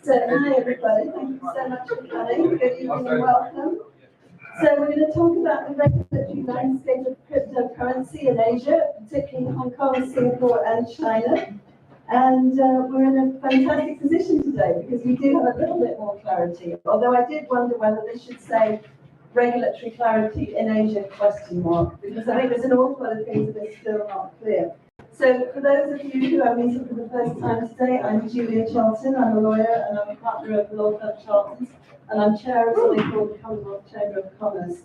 So, hi everybody, thank you so much for coming. Good evening and welcome. So, we're going to talk about the regulatory landscape of cryptocurrency in Asia, particularly Hong Kong, Singapore, and China. And we're in a fantastic position today because we do have a little bit more clarity. Although I did wonder whether they should say regulatory clarity in Asia, question mark, because I think there's an awful lot of things that are still not clear. So for those of you who are meeting for the first time today, I'm Julia Charlton. I'm a lawyer and I'm a partner of the law firm Charlton, and I'm chair of something called the Commonwealth Chamber of Commerce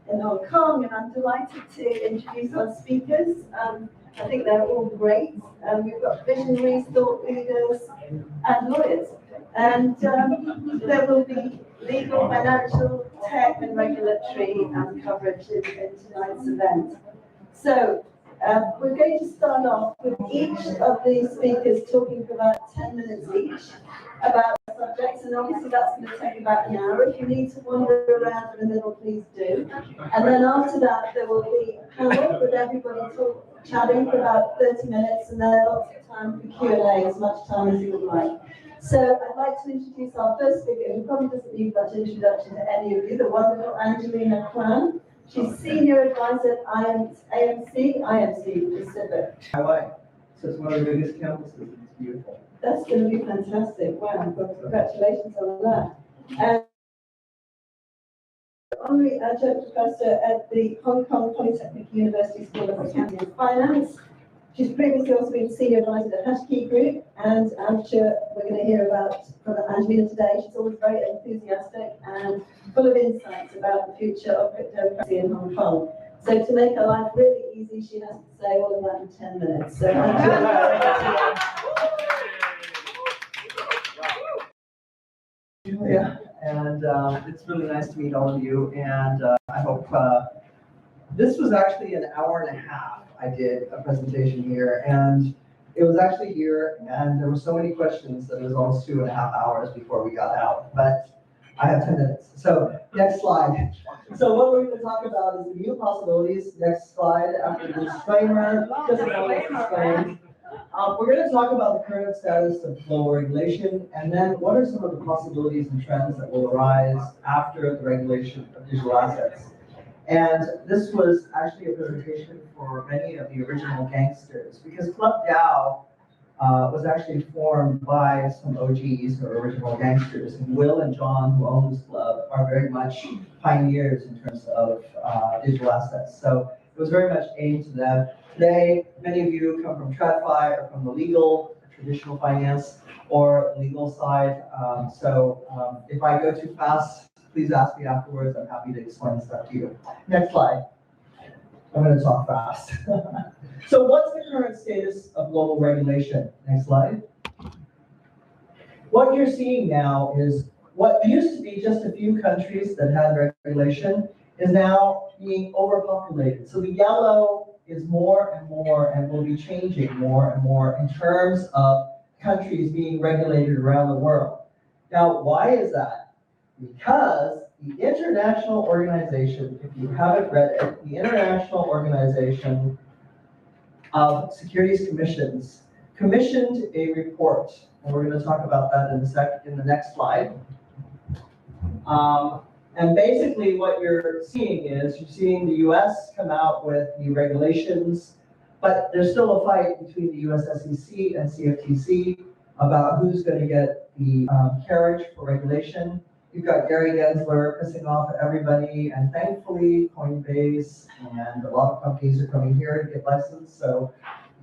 in Hong Kong. And I'm delighted to introduce our speakers. I think they're all great. We've got visionaries, thought leaders, and lawyers. And there will be legal, financial, tech, and regulatory coverage in tonight's event. So we're going to start off with each of the speakers talking for about 10 minutes each about subjects, and obviously that's going to take about an hour. If you need to wander around in the middle, please do. And then after that, there will be a panel with everybody chatting for about 30 minutes, and then lots of time for Q&A, as much time as you would like. So I'd like to introduce our first speaker, who probably doesn't need much introduction to any of you, the wonderful Angelina Kwan. She's Senior Advisor at IMC Pacific. Hawaii. So it's one of the biggest campuses. It's beautiful. That's going to be fantastic. Wow, well, congratulations on that. And Honorary Adjunct Professor at the Hong Kong Polytechnic University School of Accounting and Finance. She's previously also been Senior Advisor at HashKey Group, and I'm sure we're going to hear about from Angelina today. She's always very enthusiastic and full of insights about the future of cryptocurrency in Hong Kong. So to make her life really easy, she has to say all of that in 10 minutes. So Julia, and it's really nice to meet all of you, and I hope this was actually an hour and a half. I did a presentation here, and it was actually here, and there were so many questions that it was almost 2.5 hours before we got out, but I have 10 minutes. So next slide. So what we're going to talk about is the new possibilities. Next slide, after the disclaimer, just a moment explained. We're going to talk about the current status of global regulation, and then what are some of the possibilities and trends that will arise after the regulation of digital assets. And this was actually a presentation for many of the original gangsters, because Club DAO was actually formed by some OGs or original gangsters. And Will and John, who own this club, are very much pioneers in terms of digital assets. So it was very much aimed to them. Today, many of you come from TradFi or from the legal, traditional finance, or legal side. If I go too fast, please ask me afterwards. I'm happy to explain stuff to you. Next slide. I'm going to talk fast. So what's the current status of global regulation? Next slide. What you're seeing now is what used to be just a few countries that had regulation is now being overpopulated. So the yellow is more and more and will be changing more and more in terms of countries being regulated around the world. Now, why is that? Because the International Organization, if you haven't read it, the International Organization of Securities Commissions commissioned a report, and we're going to talk about that in the next slide. And basically what you're seeing is you're seeing the US come out with the regulations, but there's still a fight between the US SEC and CFTC about who's going to get the carriage for regulation. You've got Gary Gensler pissing off everybody, and thankfully Coinbase and a lot of companies are coming here to get licensed, so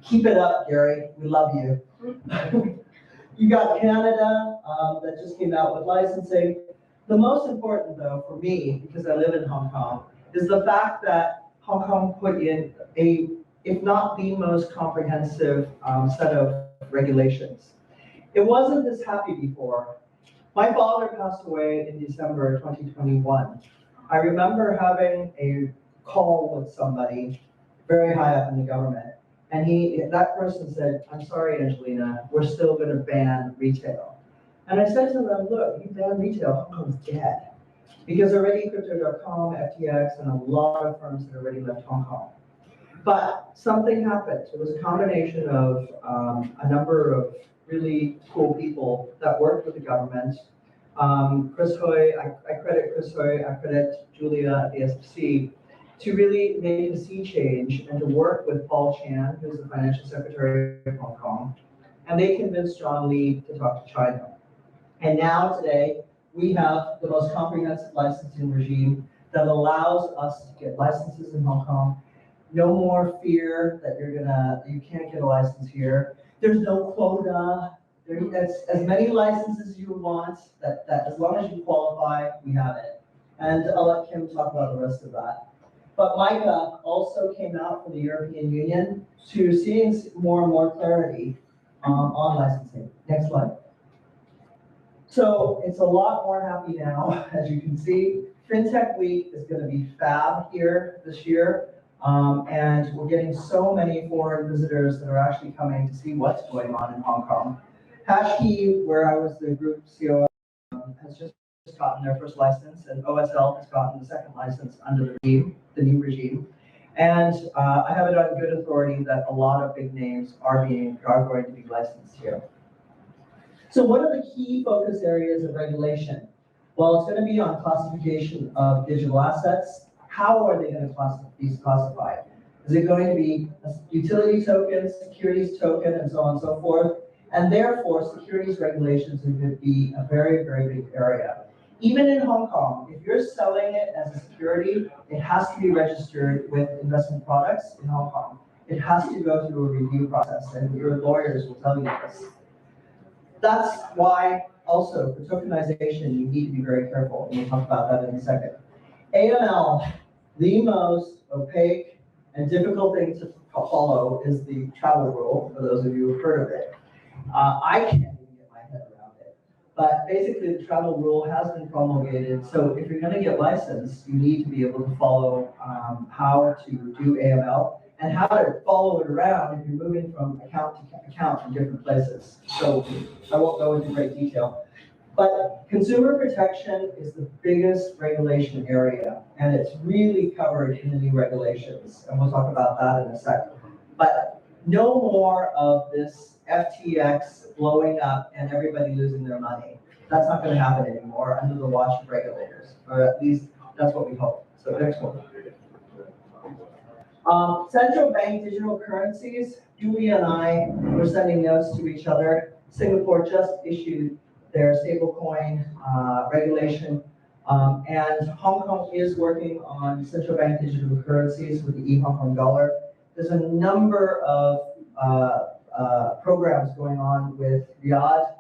keep it up, Gary, we love you. You got Canada that just came out with licensing. The most important though for me, because I live in Hong Kong, is the fact that Hong Kong put in if not the most comprehensive set of regulations. It wasn't this happy before. My father passed away in December 2021. I remember having a call with somebody very high up in the government, and that person said, "I'm sorry, Angelina, we're still going to ban retail." And I said to them, "Look, you ban retail, Hong Kong's dead." Because already Crypto.com, FTX, and a lot of firms had already left Hong Kong. But something happened. It was a combination of a number of really cool people that worked with the government. Chris Hoy, I credit Chris Hoy, I credit Julia at the SFC to really make a sea change and to work with Paul Chan, who's the financial secretary of Hong Kong. And they convinced John Lee to talk to China. And now today, we have the most comprehensive licensing regime that allows us to get licenses in Hong Kong. No more fear that you can't get a license here. There's no quota. There's as many licenses as you want, that as long as you qualify, we have it. And I'll let Kim talk about the rest of that. But MICA also came out from the European Union to seeing more and more clarity on licensing. Next slide. So it's a lot more happy now, as you can see. FinTech Week is going to be fab here this year. And we're getting so many foreign visitors that are actually coming to see what's going on in Hong Kong. HashKey, where I was the group COO, has just gotten their first license, and OSL has gotten the second license under the new regime. And I have it on good authority that a lot of big names are going to be licensed here. So what are the key focus areas of regulation? Well, it's going to be on classification of digital assets. How are they going to be classified? Is it going to be a utility token, securities token, and so on and so forth? And therefore, securities regulations are going to be a very, very big area. Even in Hong Kong, if you're selling it as a security, it has to be registered with investment products in Hong Kong. It has to go through a review process, and your lawyers will tell you this. That's why also for tokenization, you need to be very careful, and we'll talk about that in a second. AML, the most opaque and difficult thing to follow is the travel rule, for those of you who've heard of it. I can't even get my head around it. But basically, the travel rule has been promulgated, so if you're going to get licensed, you need to be able to follow how to do AML and how to follow it around if you're moving from account to account in different places. So I won't go into great detail. But consumer protection is the biggest regulation area, and it's really covered in the new regulations, and we'll talk about that in a second. But no more of this FTX blowing up and everybody losing their money. That's not going to happen anymore under the watch of regulators, or at least that's what we hope. So next one. Central bank digital currencies. Julia and I were sending notes to each other. Singapore just issued their stablecoin regulation, and Hong Kong is working on central bank digital currencies with the e-Hong Kong dollar. There's a number of programs going on with Riyadh,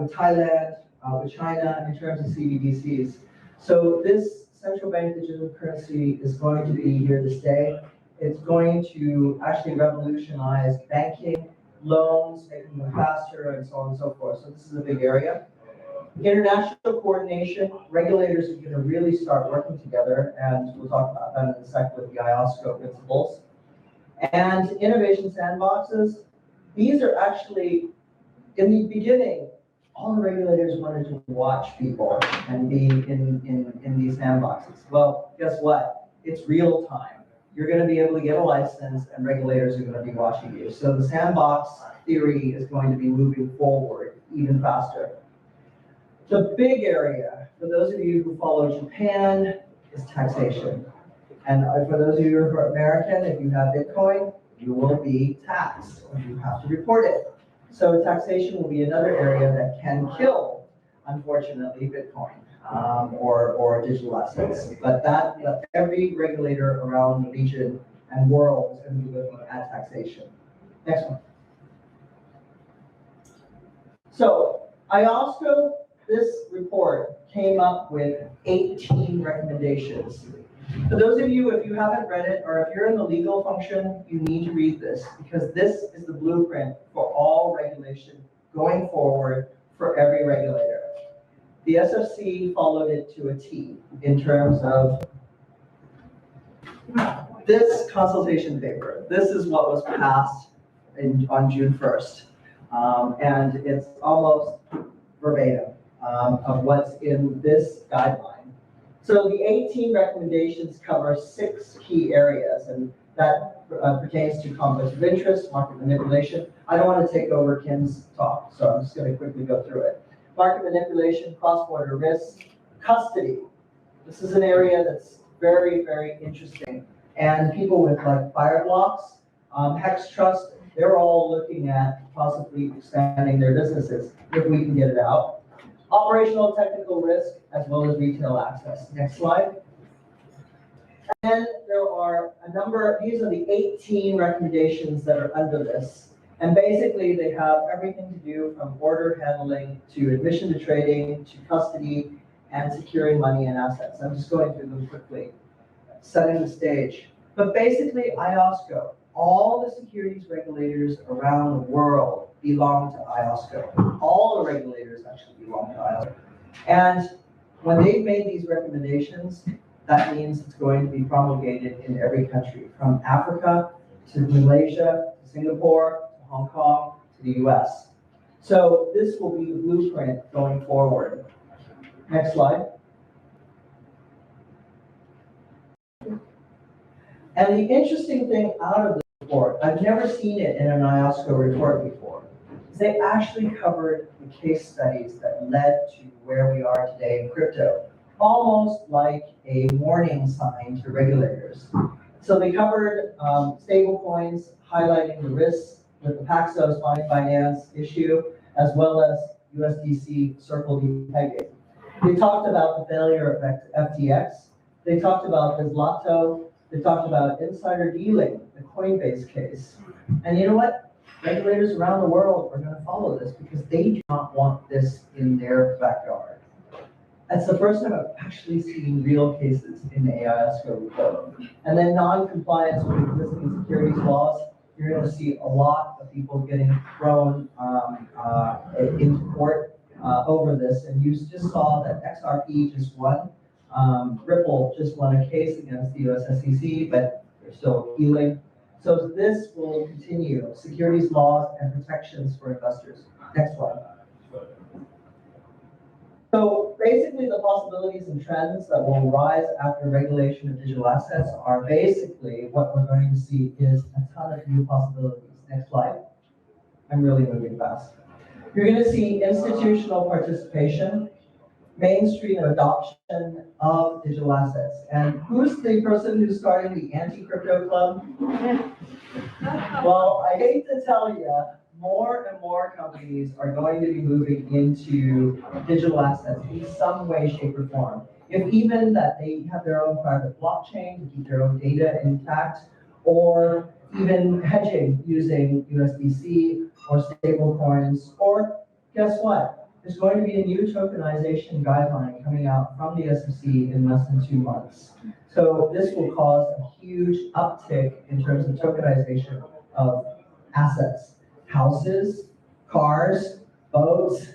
with Thailand, with China in terms of CBDCs. So this central bank digital currency is going to be here to stay. It's going to actually revolutionize banking, loans, making them faster, and so on and so forth. So this is a big area. International coordination, regulators are going to really start working together, and we'll talk about that in a second with the IOSCO principles. And innovation sandboxes, these are actually, in the beginning, all the regulators wanted to watch people and be in these sandboxes. Well, guess what? It's real time. You're going to be able to get a license, and regulators are going to be watching you. So the sandbox theory is going to be moving forward even faster. The big area, for those of you who follow Japan, is taxation. And for those of you who are American, if you have Bitcoin, you will be taxed, and you have to report it. So taxation will be another area that can kill, unfortunately, Bitcoin. Or digital assets, but that every regulator around the region and world is going to be looking at taxation. Next one. So IOSCO, this report came up with 18 recommendations. For those of you, if you haven't read it, or if you're in the legal function, you need to read this, because this is the blueprint for all regulation going forward for every regulator. The SFC followed it to a T in terms of this consultation paper. This is what was passed on June 1st. And it's almost verbatim of what's in this guideline. So the 18 recommendations cover 6 key areas. And that pertains to conflicts of interest, market manipulation. I don't want to take over Kim's talk, so I'm just going to quickly go through it. Market manipulation, cross-border risks, custody. This is an area that's very, very interesting. And people with like Fireblocks, Hex Trust, they're all looking at possibly expanding their businesses if we can get it out. Operational technical risk as well as retail access. Next slide. And there are a number, these are the 18 recommendations that are under this. And basically they have everything to do from order handling to admission to trading to custody and securing money and assets. I'm just going through them quickly, setting the stage. But basically IOSCO, all the securities regulators around the world belong to IOSCO. All the regulators actually belong to IOSCO. And when they've made these recommendations, that means it's going to be promulgated in every country, from Africa to Malaysia, to Singapore, to Hong Kong, to the US. So this will be the blueprint going forward. Next slide. And the interesting thing out of this report, I've never seen it in an IOSCO report before, is they actually covered the case studies that led to where we are today in crypto, almost like a warning sign to regulators. So they covered stable coins, highlighting the risks with the Paxos Binance issue, as well as USDC Circle depegging. They talked about the failure of FTX. They talked about Zlato. They talked about insider dealing, the Coinbase case. And you know what? Regulators around the world are going to follow this because they do not want this in their backyard. That's the first time I've actually seen real cases in the IOSCO report. And then non-compliance with existing securities laws, you're going to see a lot of people getting thrown into court over this. And you just saw that XRP just won. Ripple just won a case against the US SEC, but they're still appealing. So this will continue, securities laws and protections for investors. Next slide. So basically the possibilities and trends that will arise after regulation of digital assets are basically what we're going to see is a ton of new possibilities. Next slide. I'm really moving fast. You're going to see institutional participation, mainstream adoption of digital assets. And who's the person who's starting the anti-crypto club? Well, I hate to tell you, more and more companies are going to be moving into digital assets in some way, shape, or form. If even that they have their own private blockchain to keep their own data intact, or even hedging using USDC or stable coins, or guess what? There's going to be a new tokenization guideline coming out from the SEC in less than 2 months. So this will cause a huge uptick in terms of tokenization of assets. Houses, cars, boats,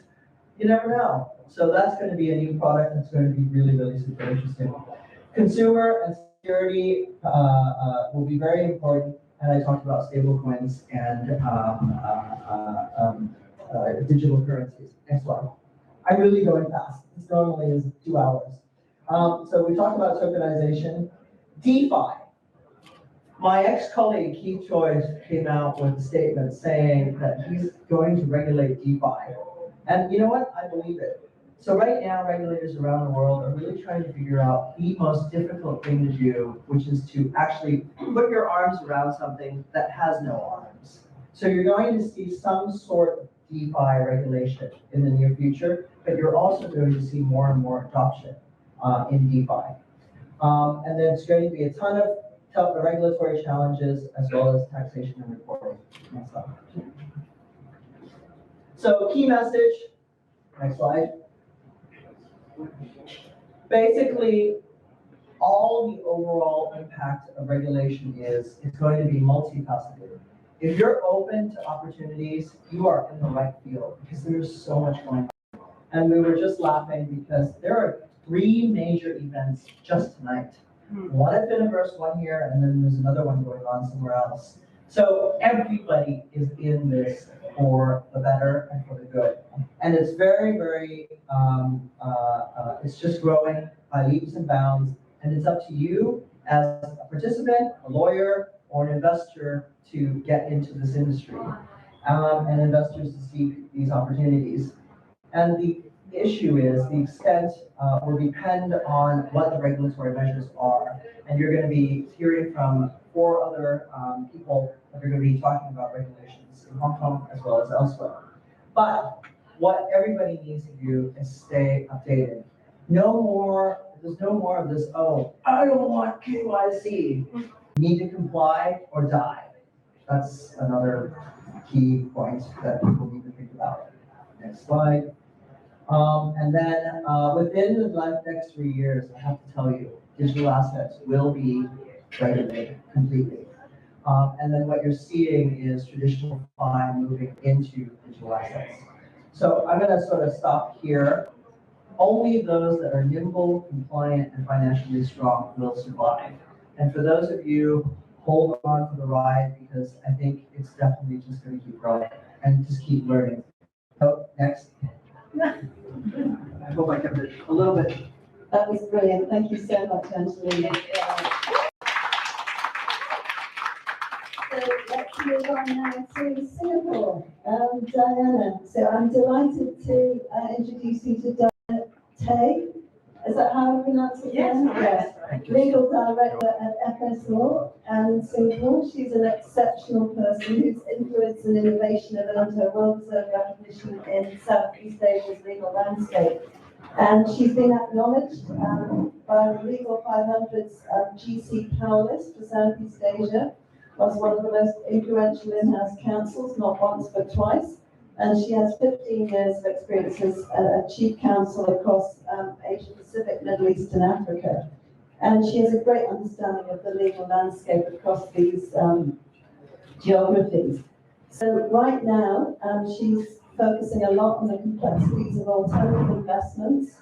you never know. So that's going to be a new product that's going to be really, really super interesting. Consumer and security will be very important, and I talked about stablecoins and digital currencies. Next slide. I'm really going fast. This normally is 2 hours. So we talked about tokenization. DeFi. My ex-colleague Keith Joyce came out with a statement saying that he's going to regulate DeFi. And you know what? I believe it. So right now, regulators around the world are really trying to figure out the most difficult thing to do, which is to actually put your arms around something that has no arms. So you're going to see some sort of DeFi regulation in the near future, but you're also going to see more and more adoption in DeFi. And there's going to be a ton of regulatory challenges as well as taxation and reporting. Next slide. So key message, next slide. Basically, all the overall impact of regulation is it's going to be multifaceted. If you're open to opportunities, you are in the right field because there's so much going on. And we were just laughing because there are 3 major events just tonight. One at Finiverse, one here, and then there's another one going on somewhere else. So everybody is in this for the better and for the good. And it's very, very, it's just growing by leaps and bounds. And it's up to you as a participant, a lawyer, or an investor to get into this industry, and investors to seek these opportunities. And the issue is the extent will depend on what the regulatory measures are. And you're going to be hearing from 4 other people that are going to be talking about regulations in Hong Kong as well as elsewhere. But what everybody needs to do is stay updated. There's no more of this, oh, I don't want KYC. You need to comply or die. That's another key point that people need to think about. Next slide. And then within the next 3 years, I have to tell you, digital assets will be regulated completely. And then what you're seeing is traditional fine moving into digital assets. So I'm going to sort of stop here. Only those that are nimble, compliant, and financially strong will survive. And for those of you, hold on for the ride, because I think it's definitely just going to keep growing and just keep learning. So next. I hope I kept it a little bit. That was brilliant. Thank you so much, Angelina. So let's move on now to Singapore. Diana. So I'm delighted to introduce you to Diana Tay. Is that how I pronounce it? Yes. Yes. Legal Director at FS Law and Singapore. She's an exceptional person whose influence and innovation have earned her well-deserved recognition in Southeast Asia's legal landscape. And she's been acknowledged by the Legal 500's GC Power List for Southeast Asia as one of the most influential in-house counsels, not once but twice. And she has 15 years of experience as a chief counsel across Asia Pacific, Middle East, and Africa. And she has a great understanding of the legal landscape across these geographies. So right now, she's focusing a lot on the complexities of alternative investments,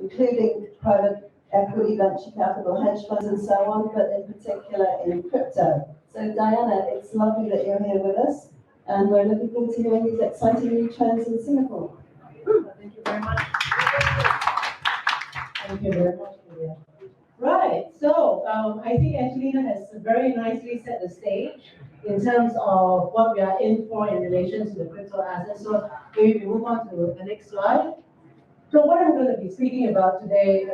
including private equity, venture capital, hedge funds, and so on, but in particular in crypto. So Diana, it's lovely that you're here with us, and we're looking forward to hearing these exciting new trends in Singapore. Thank you very much. Thank you very much, Julia. Right, so I think Angelina has very nicely set the stage in terms of what we are in for in relation to the crypto assets. So maybe we move on to the next slide. So what I'm going to be speaking about today,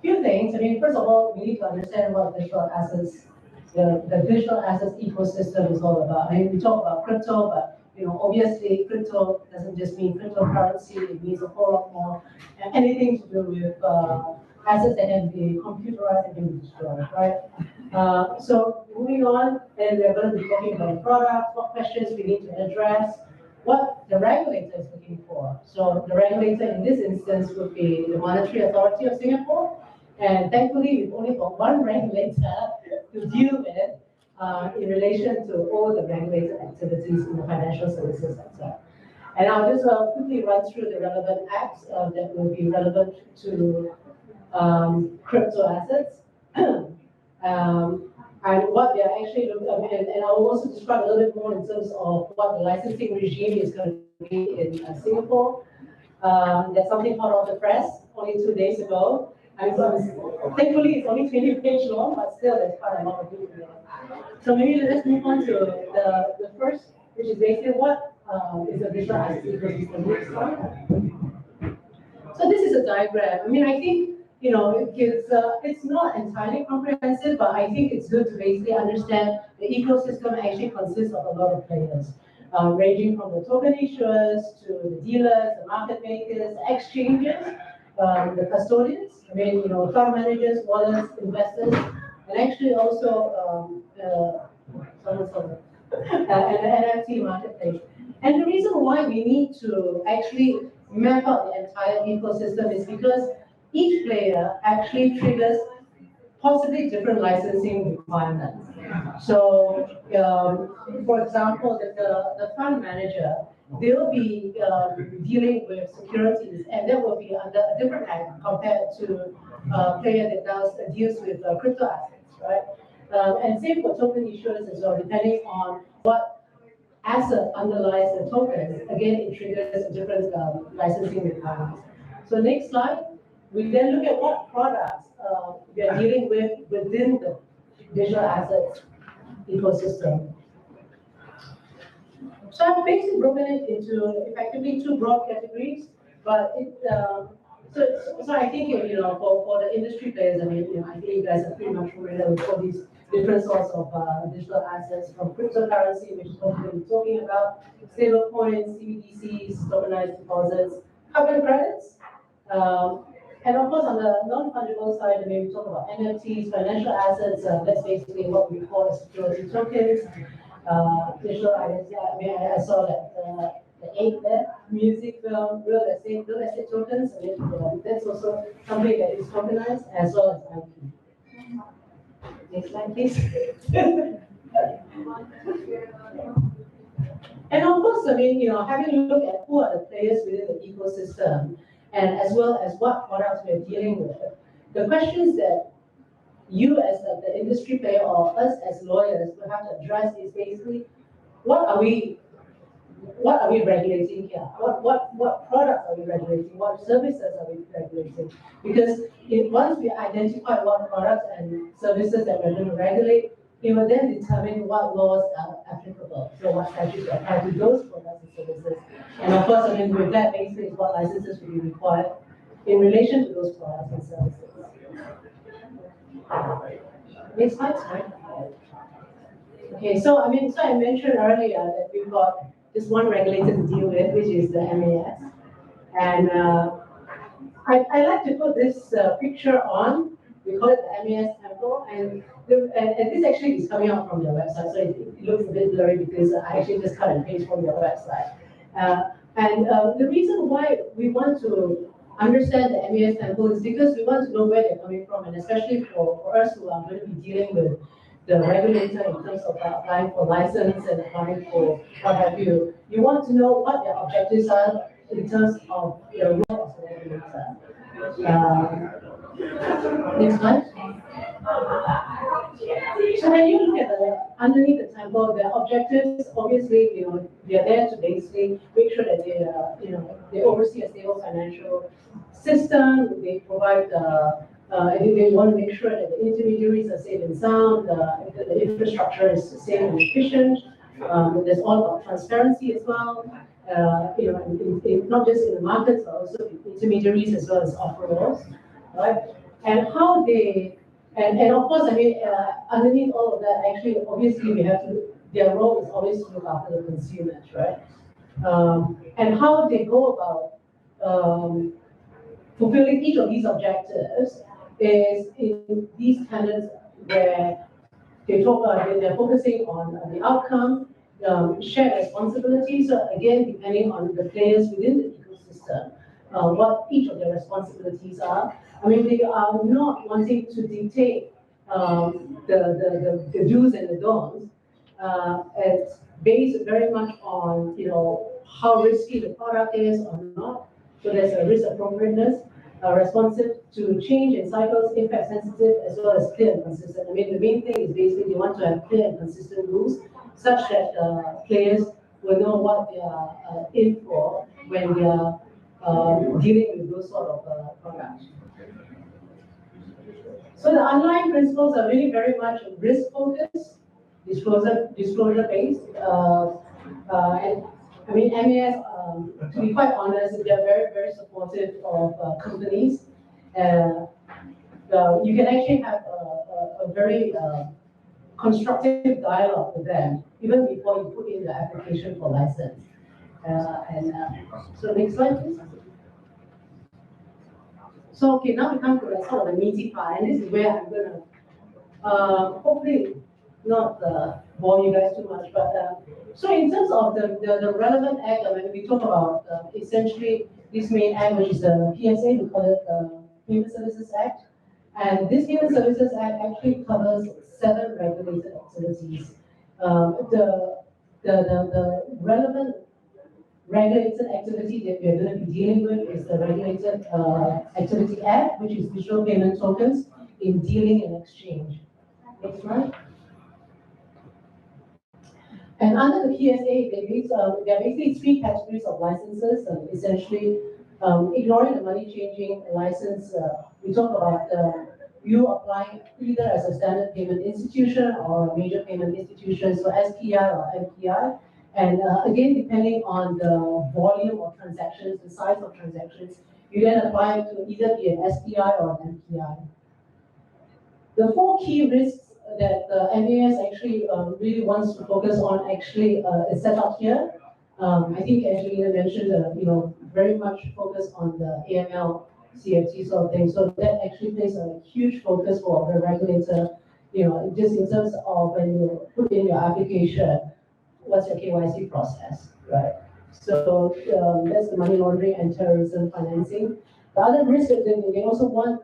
few things. I mean, first of all, we need to understand what digital assets, the digital assets ecosystem is all about. I mean, we talk about crypto, but obviously, crypto doesn't just mean cryptocurrency. It means a whole lot more. And anything to do with assets that can be computerized and can be destroyed, right? So moving on, and we're going to be talking about products, what questions we need to address, what the regulator is looking for. So the regulator in this instance would be the Monetary Authority of Singapore. And thankfully, we've only got one regulator to deal with in relation to all the regulated activities in the financial services sector. And I'll just quickly run through the relevant acts that will be relevant to crypto assets. And what they're actually looking at, and I'll also describe a little bit more in terms of what the licensing regime is going to be in Singapore. There's something hot off the press only 2 days ago. And so thankfully it's only 20 pages long, but still there's quite a lot of detail. So maybe let's move on to the first, which is basically what is a digital asset ecosystem. So this is a diagram. I mean, I think it's not entirely comprehensive, but I think it's good to basically understand the ecosystem actually consists of a lot of players, ranging from the token issuers to the dealers, the market makers, the exchanges, the custodians, I mean, fund managers, wallets, investors, and actually also an NFT marketplace. And the reason why we need to actually map out the entire ecosystem is because each player actually triggers possibly different licensing requirements. So, for example, the fund manager, they'll be dealing with securities, and that will be under a different act compared to a player that deals with crypto assets, right? And same for token issuers as well, depending on what asset underlies the tokens. Again, it triggers different licensing requirements. So next slide. We then look at what products we are dealing with within digital assets ecosystem. So I've basically broken it into effectively two broad categories, but so I think, for the industry players, I mean, I think you guys are pretty much familiar with all these different sorts of digital assets, from cryptocurrency, which is what we've been talking about, stable coins, CBDCs, tokenized deposits, carbon credits, and of course, on the non-fungible side, I mean, we talk about NFTs, financial assets, that's basically what we call security tokens, digital identity. I mean, I saw that the 8-bit music, real estate tokens, I mean, that's also something that is tokenized as well as IP. Next slide, please. And of course, I mean, having a look at who are the players within the ecosystem, and as well as what products we're dealing with, the questions that you as the industry player or us as lawyers will have to address is basically, what are we regulating here? What products are we regulating? What services are we regulating? Because once we identify what products and services that we're going to regulate, it will then determine what laws are applicable. So what statutes apply to those products and services. And of course, I mean, with that, basically, what licenses will be required in relation to those products and services. Next slide. Okay, so I mentioned earlier that we've got this one regulator to deal with, which is the MAS. And I like to put this picture on. We call it the MAS temple, and this actually is coming out from their website, so it looks a bit blurry because I actually just cut and paste from their website. The reason why we want to understand the MAS temple is because we want to know where they're coming from, and especially for us who are going to be dealing with the regulator in terms of applying for license and applying for what have you. You want to know what their objectives are in terms of their role as a regulator. Next slide. So when you look at underneath the temple, their objectives, obviously, they're there to basically make sure that they oversee a stable financial system. They provide they want to make sure that the intermediaries are safe and sound, the infrastructure is safe and efficient. There's all about transparency as well. Not just in the markets, but also in intermediaries as well as offerors, right? And how they, and of course, I mean, underneath all of that, actually, obviously, their role is always to look after the consumers, right? And how they go about fulfilling each of these objectives is in these tenets where they're focusing on the outcome, shared responsibility. So again, depending on the players within the ecosystem, what each of their responsibilities are. I mean, they are not wanting to dictate the do's and the don'ts. It's based very much on how risky the product is or not. So there's a risk appropriateness, responsive to change in cycles, impact sensitive, as well as clear and consistent. I mean, the main thing is basically you want to have clear and consistent rules such that players will know what they are in for when they are dealing with those sort of products. So the underlying principles are really very much risk focused, disclosure based, and I mean, MAS, to be quite honest, they are very, very supportive of companies. You can actually have a very constructive dialogue with them even before you put in the application for license. So next slide, please. So okay, now we come to the sort of the meaty part, and this is where I'm gonna hopefully not bore you guys too much, but so in terms of the relevant act, when we talk about essentially this main act, which is the PSA, we call it the Payment Services Act, and this Payment Services Act actually covers 7 regulated activities. The relevant regulated activity that we're going to be dealing with is the Regulated Activity Act, which is digital payment tokens in dealing and exchange. Next slide. And under the PSA, there are basically 3 categories of licenses. Essentially, ignoring the money changing license, we talk about you apply either as a standard payment institution or a major payment institution, so SPI or MPI. And again, depending on the volume of transactions, the size of transactions, you then apply it to either be an SPI or an MPI. The four key risks that the MAS actually really wants to focus on actually is set up here. I think Angelina mentioned, very much focus on the AML, CFT sort of thing. So that actually plays a huge focus for the regulator, just in terms of when you put in your application, what's your KYC process, right? So that's the money laundering and terrorism financing. The other risk that they also want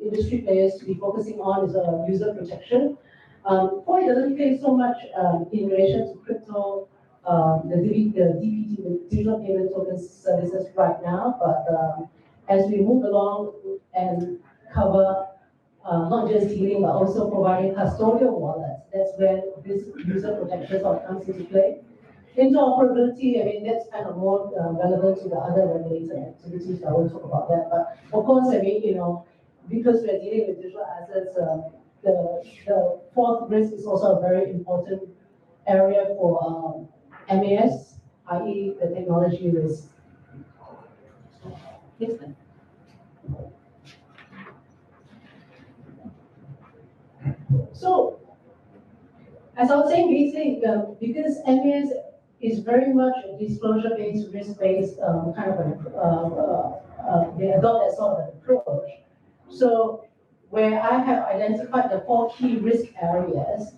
industry players to be focusing on is user protection. COI doesn't play so much in relation to crypto, the DPT, the digital payment token services right now, but as we move along and cover not just dealing, but also providing custodial wallets, that's where this user protection sort of comes into play. Interoperability, I mean, that's kind of more relevant to the other regulated activities. I won't talk about that. But of course, I mean, because we're dealing with digital assets, the fourth risk is also a very important area for MAS, i.e. the technology risk. Next one. So, as I was saying, basically, because MAS is very much a disclosure-based, risk-based kind of they adopt that sort of approach. So, where I have identified the four key risk areas,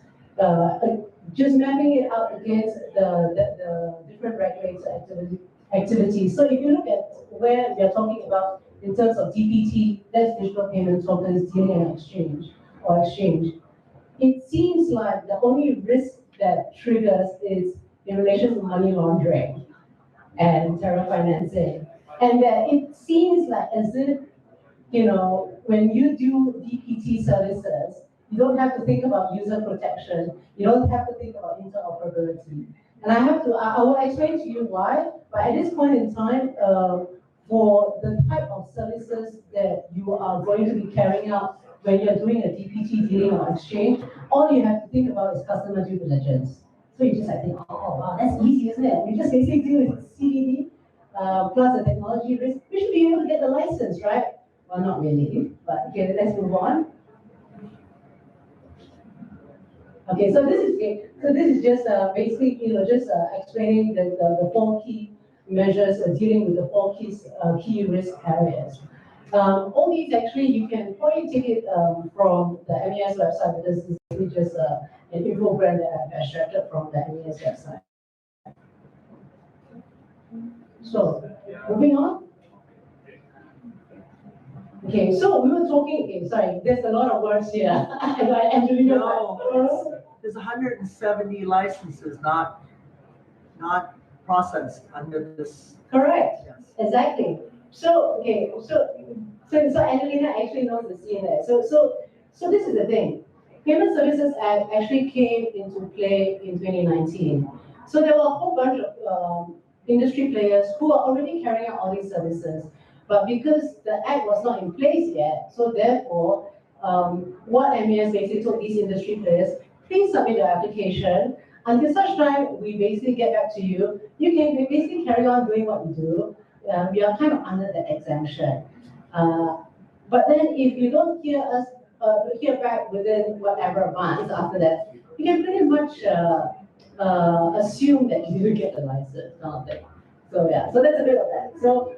just mapping it out against the different regulated activities. So, if you look at where we are talking about in terms of DPT, that's digital payment tokens, dealing and exchange. It seems like the only risk that triggers is in relation to money laundering and terror financing. And it seems like as if, when you do DPT services, you don't have to think about user protection. You don't have to think about interoperability. And I will explain to you why, but at this point in time, for the type of services that you are going to be carrying out when you're doing a DPT dealing or exchange, all you have to think about is customer due diligence. So you just think, oh wow, that's easy, isn't it? You just basically do CDD plus the technology risk. We should be able to get the license, right? Well, not really, but okay, let's move on. Okay, so this is just basically, just explaining the four key measures dealing with the four key risk areas. All these actually, you can probably take it from the MES website, because this is just an infogram that I've extracted from the MES website. So, moving on. Okay, so we were talking, sorry, there's a lot of words here. No, there's 170 licenses not processed under this. Correct, Yes. exactly. So, okay, so Angelina actually knows the scene there. So this is the thing. Payment Services Act actually came into play in 2019. So there were a whole bunch of industry players who are already carrying out all these services. But because the act was not in place yet, so therefore, what MES basically told these industry players, please submit your application. Until such time, we basically get back to you. You can basically carry on doing what you do. We are kind of under the exemption. But then if you don't hear back within whatever months after that, you can pretty much assume that you will get the license, kind of thing. So yeah, so that's a bit of that. So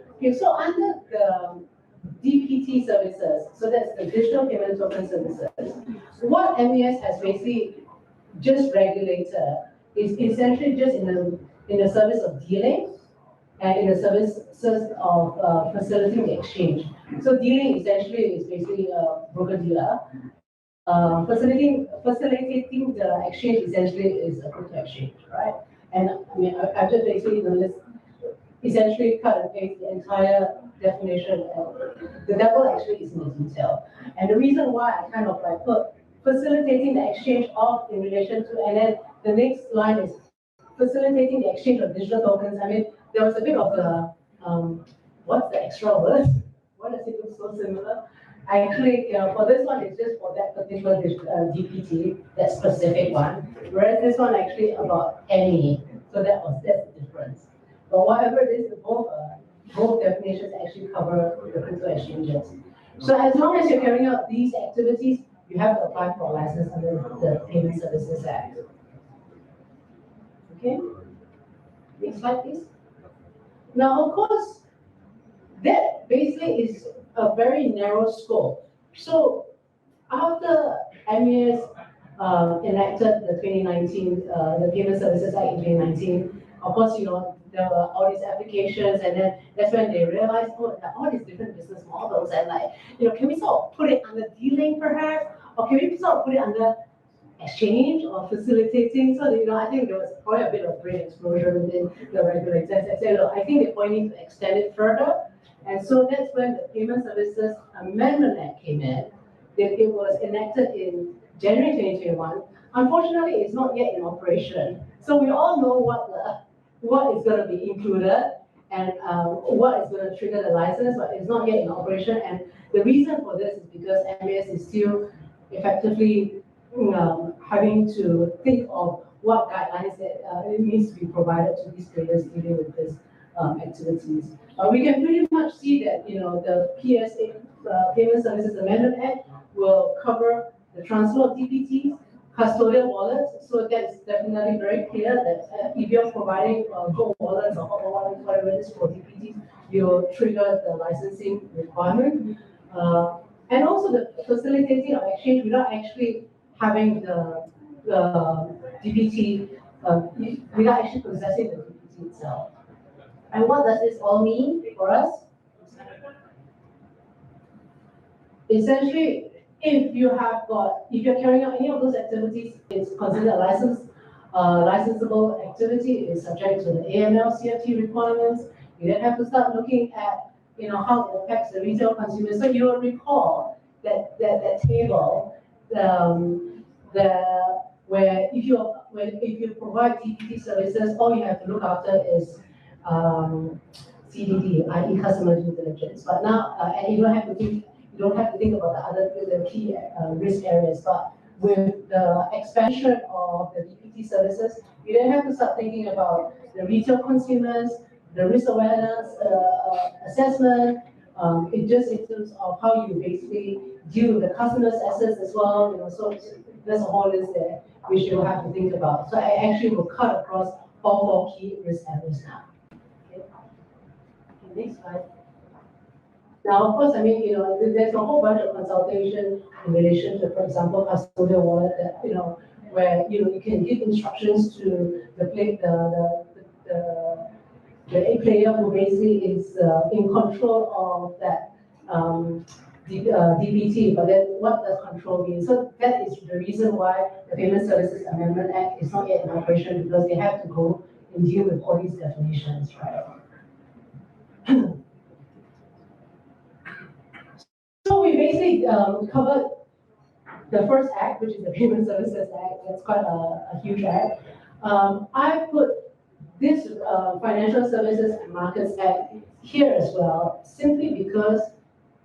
under the DPT services, so that's the digital payment token services, what MES has basically just regulated is essentially just in the service of dealing and in the services of facilitating the exchange. So dealing essentially is basically a broker-dealer. Facilitating the exchange essentially is a crypto exchange, right? And I mean, I've just basically essentially cut and paste the entire definition. The devil actually is in the detail. And the reason why I kind of like put facilitating the exchange of in relation to, and then the next line is facilitating the exchange of digital tokens. I mean, there was a bit of the, what's the extra word? Why does it look so similar? Actually, for this one, it's just for that particular DPT, that specific one. Whereas this one actually about any, so that's the difference. But whatever it is, both definitions actually cover the crypto exchanges. So as long as you're carrying out these activities, you have to apply for a license under the Payment Services Act. Okay? Next slide, please. Now, of course, that basically is a very narrow scope. So after MES enacted the 2019, the Payment Services Act in 2019, of course, there were all these applications, and then that's when they realized, oh, there are all these different business models, and can we sort of put it under dealing perhaps, or can we sort of put it under exchange or facilitating? So, I think there was probably a bit of brain explosion within the regulators. They said, look, I think they're pointing to extend it further. And so that's when the Payment Services Amendment Act came in. It was enacted in January 2021. Unfortunately, it's not yet in operation. So we all know what is going to be included and what is going to trigger the license, but it's not yet in operation. And the reason for this is because MES is still effectively having to think of what guidelines that it needs to be provided to these players dealing with this activities. We can pretty much see that the PSA, Payment Services Amendment Act, will cover the transfer of DPTs, custodial wallets. So that's definitely very clear that if you're providing gold wallets or hot wallets, whatever it is for DPTs, you'll trigger the licensing requirement. And also the facilitating of exchange without actually having the DPT, without actually possessing the DPT itself. And what does this all mean for us? Essentially, if you're carrying out any of those activities, it's considered a licensable activity. It's subject to the AML CFT requirements. You then have to start looking at how it affects the retail consumers. So you will recall that table where if you provide DPT services, all you have to look after is CDD, i.e. customer due diligence. But now, and you don't have to think about the key risk areas. But with the expansion of the DPT services, you then have to start thinking about the retail consumers, the risk awareness assessment. It just in terms of how you basically deal with the customer's assets as well. So there's a whole list there which you will have to think about. So I actually will cut across all 4 key risk areas now. Okay, next slide. Now, of course, there's a whole bunch of consultation in relation to, for example, custodial wallet that, where, you can give instructions to the player who basically is in control of that DPT, but then what does control mean? So that is the reason why the Payment Services Amendment Act is not yet in operation, because they have to go and deal with all these definitions, right? So we basically covered the first act, which is the Payment Services Act. That's quite a huge act. I put this Financial Services and Markets Act here as well, simply because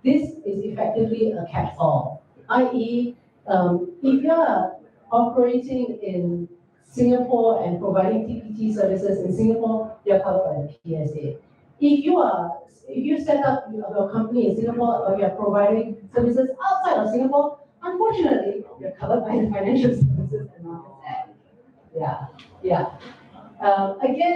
this is effectively a catch-all, i.e., if you are operating in Singapore and providing DPT services in Singapore, you're covered by the PSA. If you set up your company in Singapore or you're providing services outside of Singapore, unfortunately, you're covered by the Financial Services and Markets Act. Yeah. Again,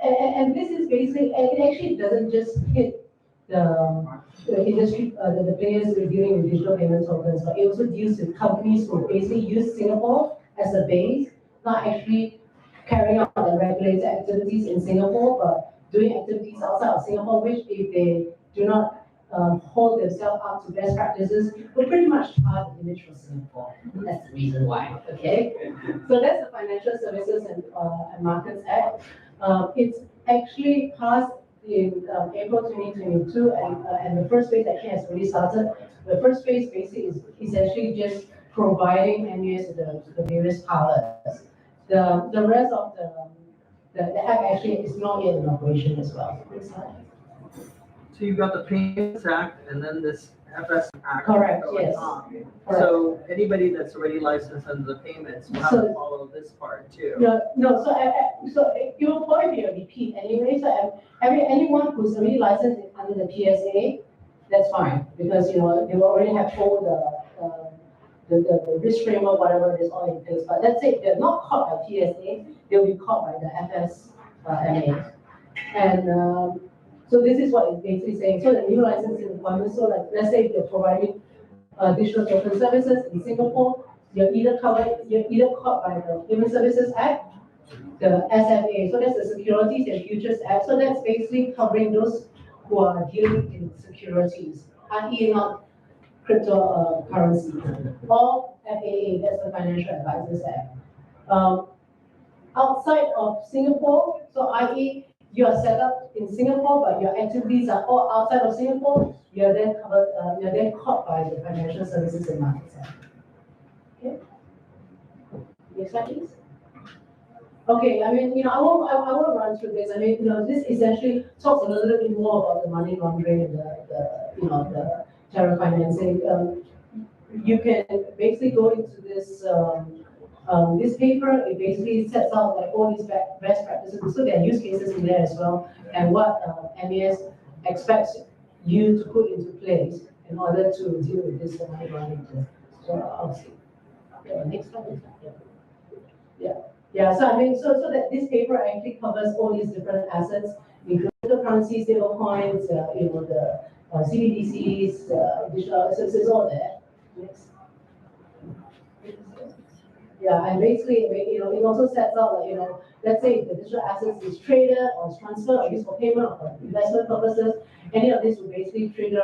and this is basically, and it actually doesn't just hit the industry, the players who are dealing with digital payment tokens, but it also deals with companies who basically use Singapore as a base, not actually carrying out the regulated activities in Singapore, but doing activities outside of Singapore, which if they do not hold themselves up to best practices, will pretty much tar the image for Singapore. That's the reason why, okay? So that's the Financial Services and Markets Act. It's actually passed in April 2022, and the first phase actually has already started. The first phase basically is essentially just providing MES with the various powers. The rest of the act actually is not yet in operation as well. So you've got the Payments Act and then this FS Act. Correct, going yes. on. Correct. So anybody that's already licensed under the payments will have to So- follow this part too. No, so it will probably be a repeat anyway, so anyone who's already licensed under the PSA, that's fine, because, you know, they will already have all the risk framework, whatever it is all in place, but let's say if they're not caught by PSA, they'll be caught by the FSMA. And, so this is what it's basically saying, so the new licensing requirements, so like, let's say if they're providing additional token services in Singapore, you're either caught by the Human Services Act, the SFA, so that's the Securities and Futures Act, so that's basically covering those who are dealing in securities, i.e. not cryptocurrency, or FAA, that's the Financial Advisors Act. Outside of Singapore, so i.e. you are set up in Singapore, but your activities are all outside of Singapore, you're then covered, you're then caught by the Financial Services and Markets Act. Okay? Next slide, please. Okay, I mean, you know, I won't run through this. I mean, you know, this essentially talks a little bit more about the money laundering and the terror financing. You can basically go into this this paper. It basically sets out like all these best practices. So there are use cases in there as well, and what MAS expects you to put into place in order to deal with this money laundering. So I'll see. Yeah, next slide. Yeah, so I mean, so that this paper actually covers all these different assets, including cryptocurrencies, stable coins, you know, the CBDCs, digital assets, it's all there. Next. Yeah, and basically, you know, it also sets out, like, you know, let's say if the digital assets is traded or is transferred or used for payment or for investment purposes, any of this will basically trigger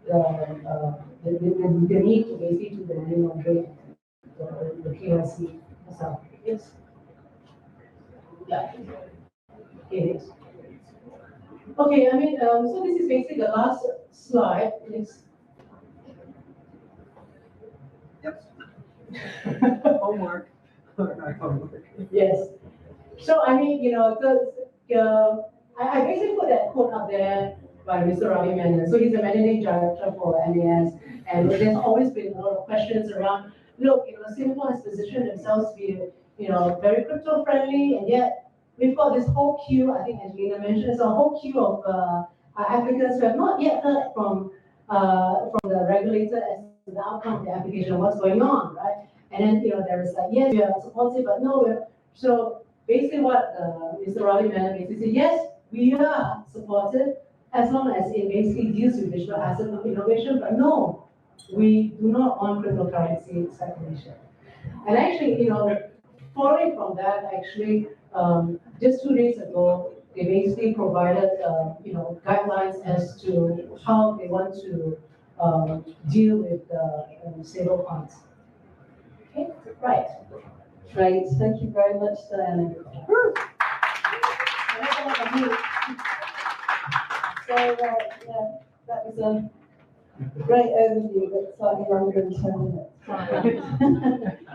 the need to basically do the money laundering, the KYC. So, yes. Yeah. It is. Okay, I mean, so this is basically the last slide. It's Homework. Not homework. yes. So I mean, you know, I basically put that quote up there by Mr. Ravi Menon. So he's the managing director for MAS, and there's always been a lot of questions around. Look, you know, Singapore has positioned themselves to be, you know, very crypto friendly, and yet we've got this whole queue. I think Angelina mentioned it's a whole queue of applicants who have not yet heard from the regulator as to the outcome of the application, what's going on, right? And then, you know, there is like, yes, we are supportive, but no, we're so basically what Mr. Ravi Menon basically said, yes, we are supportive as long as it basically deals with digital asset innovation, but no, we do not want cryptocurrency speculation. And actually, you know, following from that, actually, just 2 days ago, they basically provided, you know, guidelines as to how they want to deal with stable coins. Okay, right. Great, thank you very much, Diana. So, yeah, that was a great overview, but slightly longer in 10 minutes.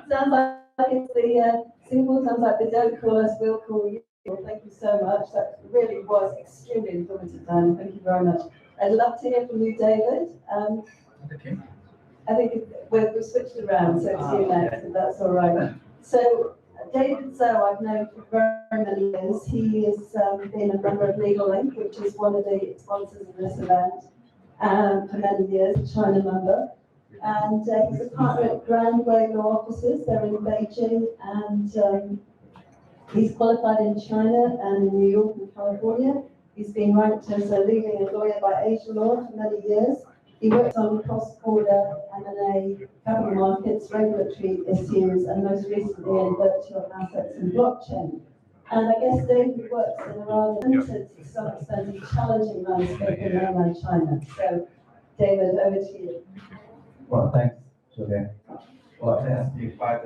Sounds like it's the, Singapore sounds like they don't call us, we'll call you. Thank you so much. That really was extremely informative, Diana. Thank you very much. I'd love to hear from you, David. Okay. I think we've switched around, so it's you next, if that's all right. So, David Zoe, I've known for very many years. He has been a member of Legal Link, which is one of the sponsors of this event, for many years, a China member. And he's a partner at Grand Way Law Offices. They're in Beijing, and he's qualified in China and in New York and California. He's been ranked as a leading lawyer by Asia Law for many years. He works on cross-border M&A, capital markets, regulatory issues, and most recently in virtual assets and blockchain. And I guess David works in a rather limited, to some extent, challenging landscape in mainland China. So, David, over to you. Well, thanks, Julia. Well, it has been quite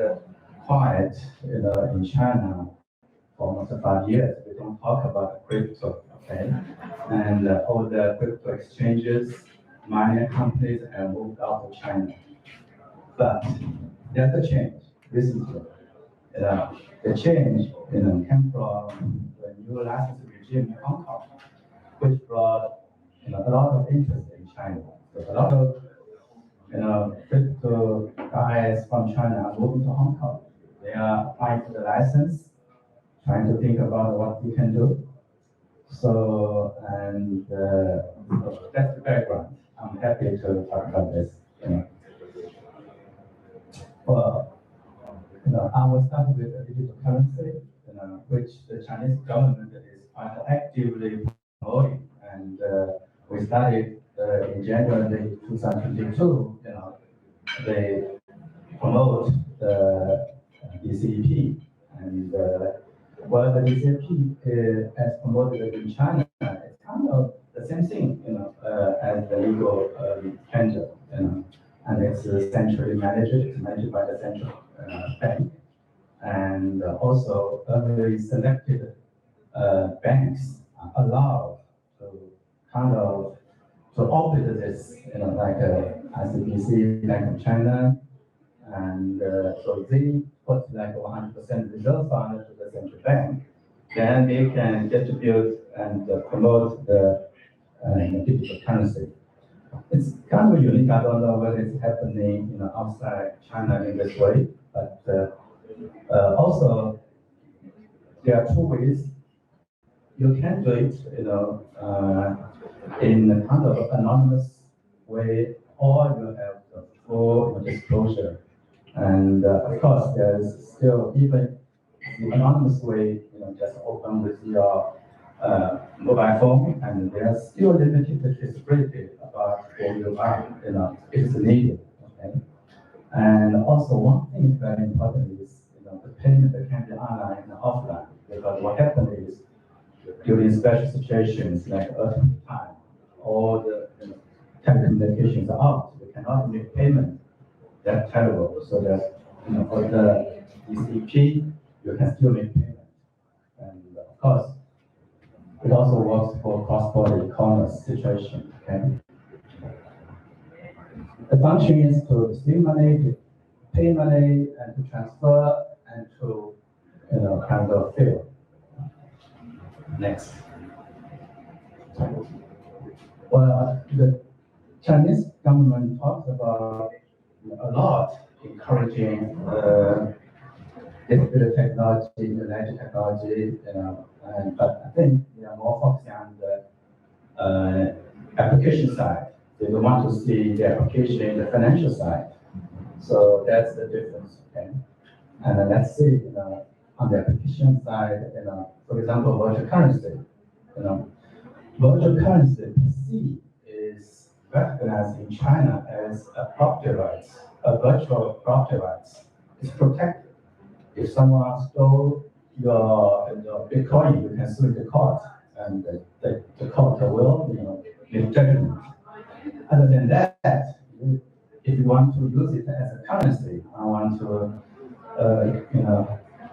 quiet, in China for almost 5 years. We don't talk about crypto, okay? And all the crypto exchanges, mining companies have moved out of China. But there's a change recently. The change, came from the new license regime in Hong Kong, which brought, a lot of interest in China. So a lot of, crypto guys from China are moving to Hong Kong. They are applying for the license, trying to think about what we can do. So, so that's the background. I'm happy to talk about this. Well, I will start with the digital currency, which the Chinese government is quite actively promoting. And we started in January 2022. They promote the DCP, and well, the DCP as promoted in China, it's kind of the same thing, as the legal tender, and it's centrally managed. It's managed by the central bank, and also very selected banks are allowed to kind of to operate this, like ICBC, Bank of China, and so they put like 100% reserve fund to the central bank. Then they can distribute and promote the digital currency. It's kind of unique. I don't know whether it's happening, outside China in this way, but also there are two ways you can do it, in a kind of anonymous way, or you have the full disclosure. And of course, there's still even the anonymous way, just open with your mobile phone, and there's still limited traceability about who you are, if it's needed. Okay. And also, one thing is very important is, the payment that can be online and offline, because what happens is during special situations like earthquake time, all the telecommunications are out, you cannot make payment. That's terrible. So that for the DCP, you can still make payment. And of course, it also works for cross-border e-commerce situation. Okay. The function is to receive money, to pay money, and to transfer, and to kind of fill. Next. Well, the Chinese government talks about a lot encouraging distributed technology, internet technology, but I think they are more focusing on the application side. They don't want to see the application in the financial side. So that's the difference. Okay. And then let's see, on the application side, for example, virtual currency. Virtual currency C is recognized in China as a property rights, a virtual property rights. It's protected. If someone stole your Bitcoin, you can sue the court, and the court will, make judgment. Other than that, if you want to use it as a currency, I want to,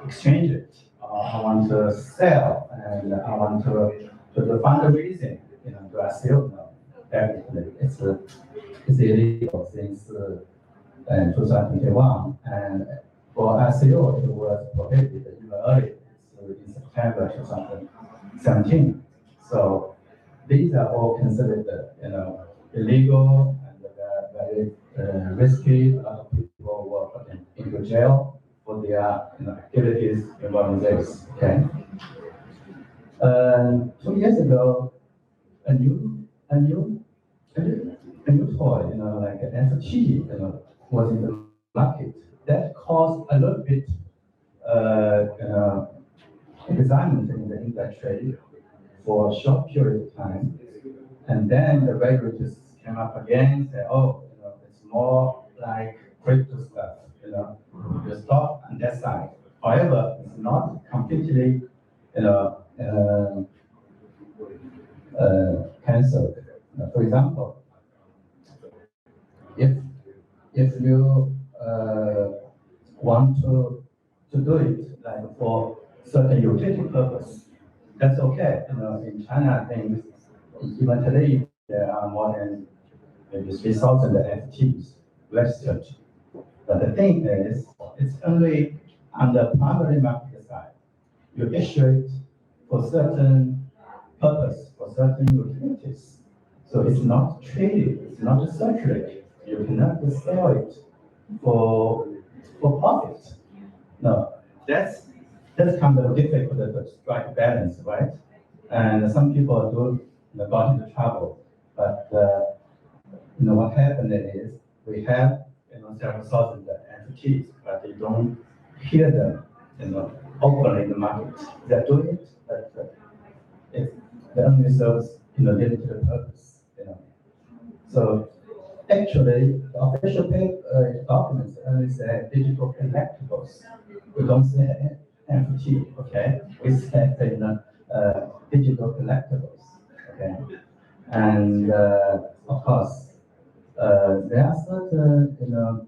exchange it, or I want to sell, and I want to do fundraising, do I still know? Definitely, it's illegal since 2021, and for ICO, it was prohibited even earlier, so in September 2017. So these are all considered, illegal and very risky. A lot of people were put into jail for their activities involving this. Okay. 2 years ago, a new toy, like an NFT, was in the market. That caused a little bit excitement in the industry for a short period of time. And then the regulators came up again, said, oh, it's more like crypto stuff, you stop on that side. However, it's not completely, cancelled. For example, if you want to do it like for certain utility purpose, that's okay. In China, I think even today there are more than maybe 3,000 FTs registered. But the thing is, it's only on the primary market side. You issue it for certain purpose, for certain utilities. So it's not traded, it's not circulated. You cannot sell it for profit. No, that's kind of difficult to strike balance, right? And some people do got into trouble, but what happened is we have several thousand entities, but they don't hear them openly in the market. They're doing it, but it only serves limited purpose. So actually, the official paper documents only say digital collectibles. We don't say NFT, okay? We say digital collectibles, okay? And of course, there are certain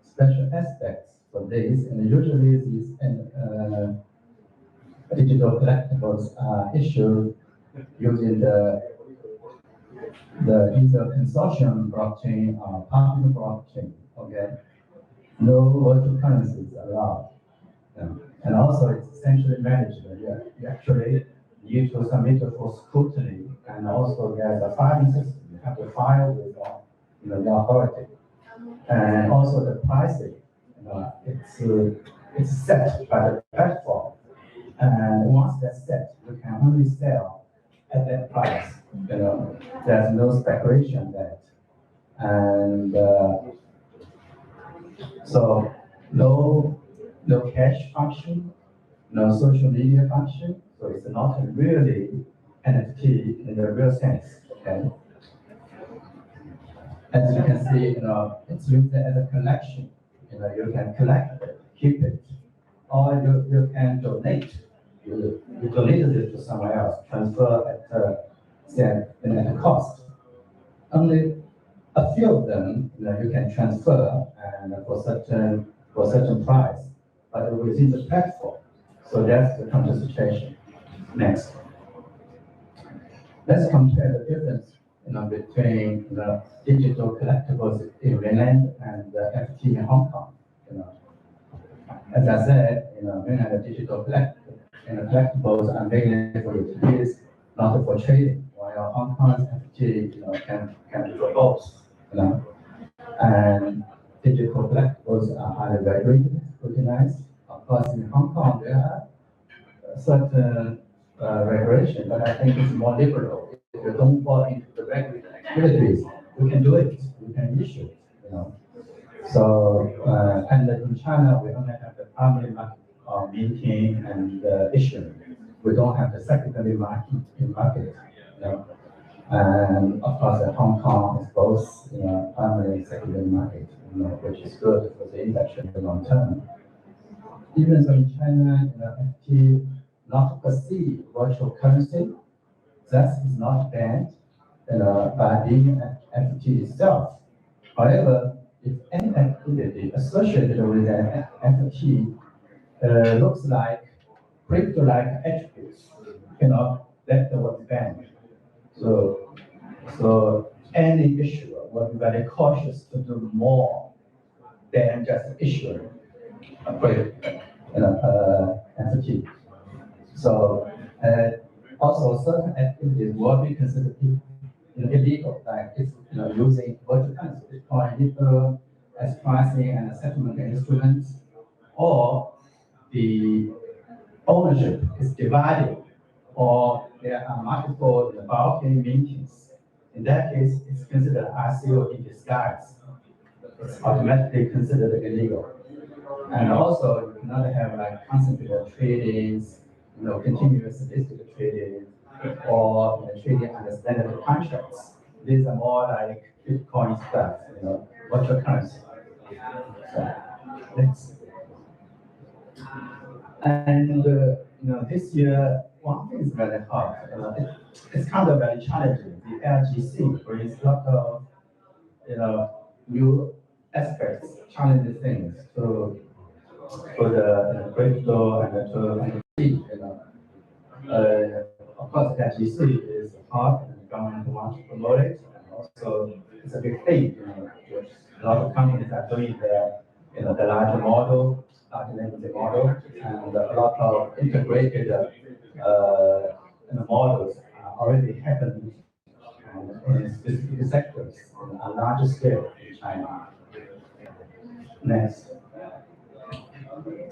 special aspects for this, and usually these digital collectibles are issued using either consortium blockchain or public blockchain, okay? No virtual currencies allowed. And also it's essentially managed. You actually need to submit it for scrutiny, and also there's a filing system. You have to file with the authority. And also the pricing, it's set by the platform. And once that's set, you can only sell at that price. There's no speculation there. And so no cash function, no social media function. So it's not really NFT in the real sense. Okay. As you can see, it's used as a collection. You can collect it, keep it, or you can donate. You donate it to someone else, transfer at a cost. Only a few of them, you can transfer and for certain price, but within the platform. So that's the current situation. Next, let's compare the difference between the digital collectibles in mainland and the FT in Hong Kong. As I said, mainland the digital collectibles are mainly for utilities, not for trading, while Hong Kong's FT can be for both. And digital collectibles are highly regulated, scrutinized. Of course, in Hong Kong there are certain regulation, but I think it's more liberal. If you don't fall into the regulated activities, you can do it, you can issue it, So, and in China, we only have the primary market minting and issuing. We don't have the secondary market. And of course, Hong Kong is both primary and secondary market, which is good for the industry in the long term. Even though in China, FT not perceive virtual currency, that is not banned by being an FT itself. However, if any activity associated with an FT looks like crypto-like attributes, that's what's banned. So any issuer will be very cautious to do more than just issuing a NFT. So also certain activities will be considered illegal, like it's using virtual currency, Bitcoin, as pricing and settlement instruments, or the ownership is divided, or there are multiple bulking meetings. In that case, it's considered ICO in disguise. It's automatically considered illegal. And also, you cannot have like concentrated tradings, continuous listed trading, or trading under standard contracts. These are more like Bitcoin stuff, virtual currency. So, next. And this year, one thing is very hard. It's kind of very challenging. The LGC brings a lot of new aspects, challenging things to the crypto and to of course, LGC is hard, and the government wants to promote it, and also it's a big thing. A lot of companies are doing the larger model, large language model, and a lot of integrated models are already happening and in specific sectors on a larger scale in China. Next.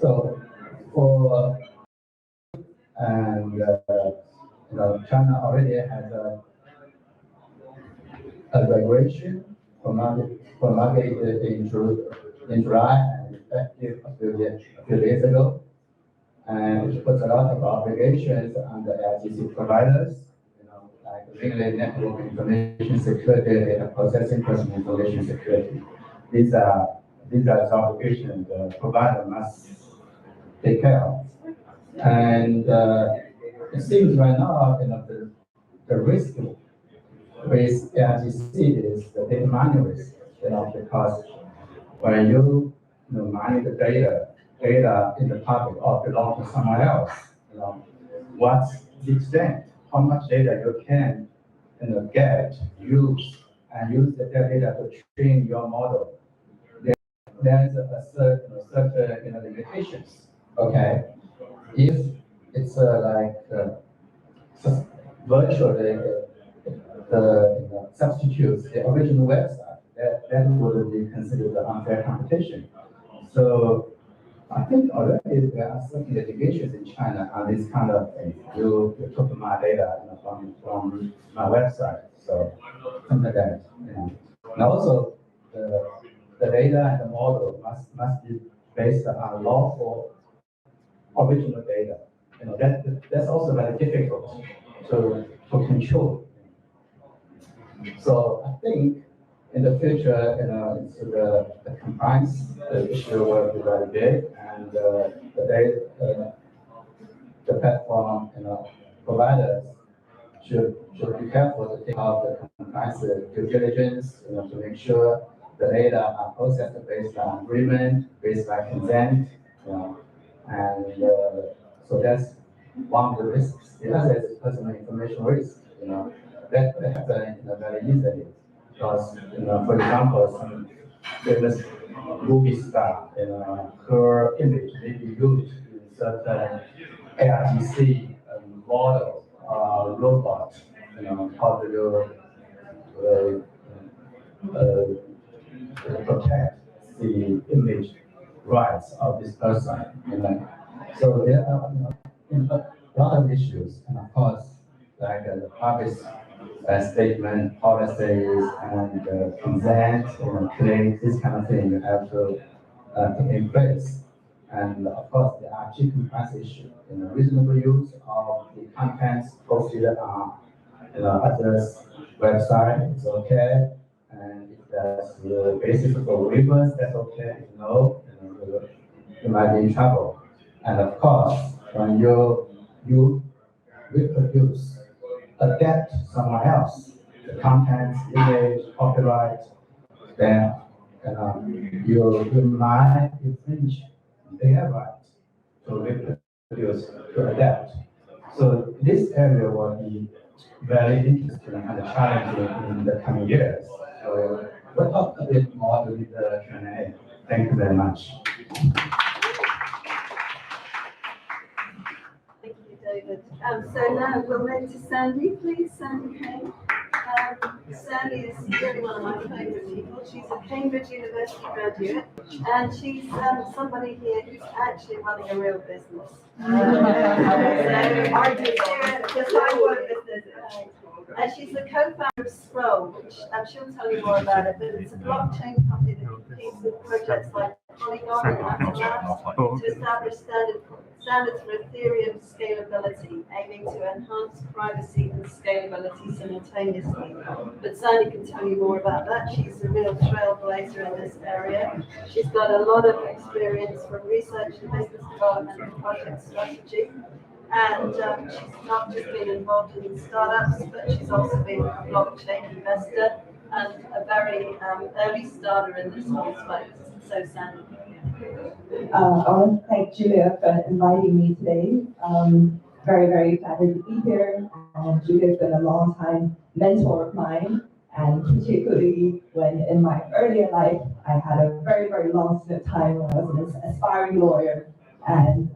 So for and China already has a regulation for market in July and effective a few days ago, and it puts a lot of obligations on the LTC providers, like regulated network information security, data processing, personal information security. These are the obligations the provider must take care of. And it seems right now, the risk with LTC is the data mining risk, because when you mine the data in the public or belong to someone else, what's the extent, how much data you can get, use the data to train your model. There's a certain limitations. Okay, if it's virtually substitutes the original website, that would be considered unfair competition. So I think already there are certain litigations in China on this kind of thing. You took my data from my website, so something like that. And also the data and the model must be based on lawful original data. That's also very difficult to control. So I think in the future, the compliance issue will be very big, and the platform providers should be careful to take out the compliance due diligence, to make sure the data are processed based on agreement, based on consent, and so that's one of the risks. The other is personal information risk, that could happen very easily. Because, for example, some famous movie star, her image may be used in certain ARTC model robot, how do you protect the image rights of this person? So there are a lot of issues, and of course, like the public statement, policies, and consent, claims, this kind of thing you have to put in place. And of course, there are compliance issues. Reasonable use of the contents posted on others' website is okay, and if that's the basis for reverse, that's okay. If no, you might be in trouble. And of course, when you reproduce, adapt someone else, the contents, image, copyright, then you might infringe their right to reproduce, to adapt. So this area will be very interesting and challenging in the coming years. So we'll talk a bit more with the Q&A. Thank you very much. Thank you, David. So now we'll move to Sandy, please. Sandy Kane. Sandy is really one of my favourite people. She's a Cambridge University graduate, and she's somebody here who's actually running a real business. And she's the co-founder of Scroll, which she'll tell you more about it, but it's a blockchain company that competes with projects like Polygon and Apple Labs to establish standards for Ethereum scalability, aiming to enhance privacy and scalability simultaneously. But Sandy can tell you more about that. She's a real trailblazer in this area. She's got a lot of experience from research and business development and project strategy. And she's not just been involved in startups, but she's also been a blockchain investor and a very early starter in this whole space. So, Sandy. I want to thank Julia for inviting me today. Very, very flattered to be here. Julia's been a long time mentor of mine, and particularly when in my earlier life, I had a very, very long stint of time when I was an aspiring lawyer, and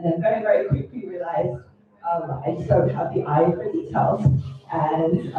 then very, very quickly realized I just don't have the eye for details. And,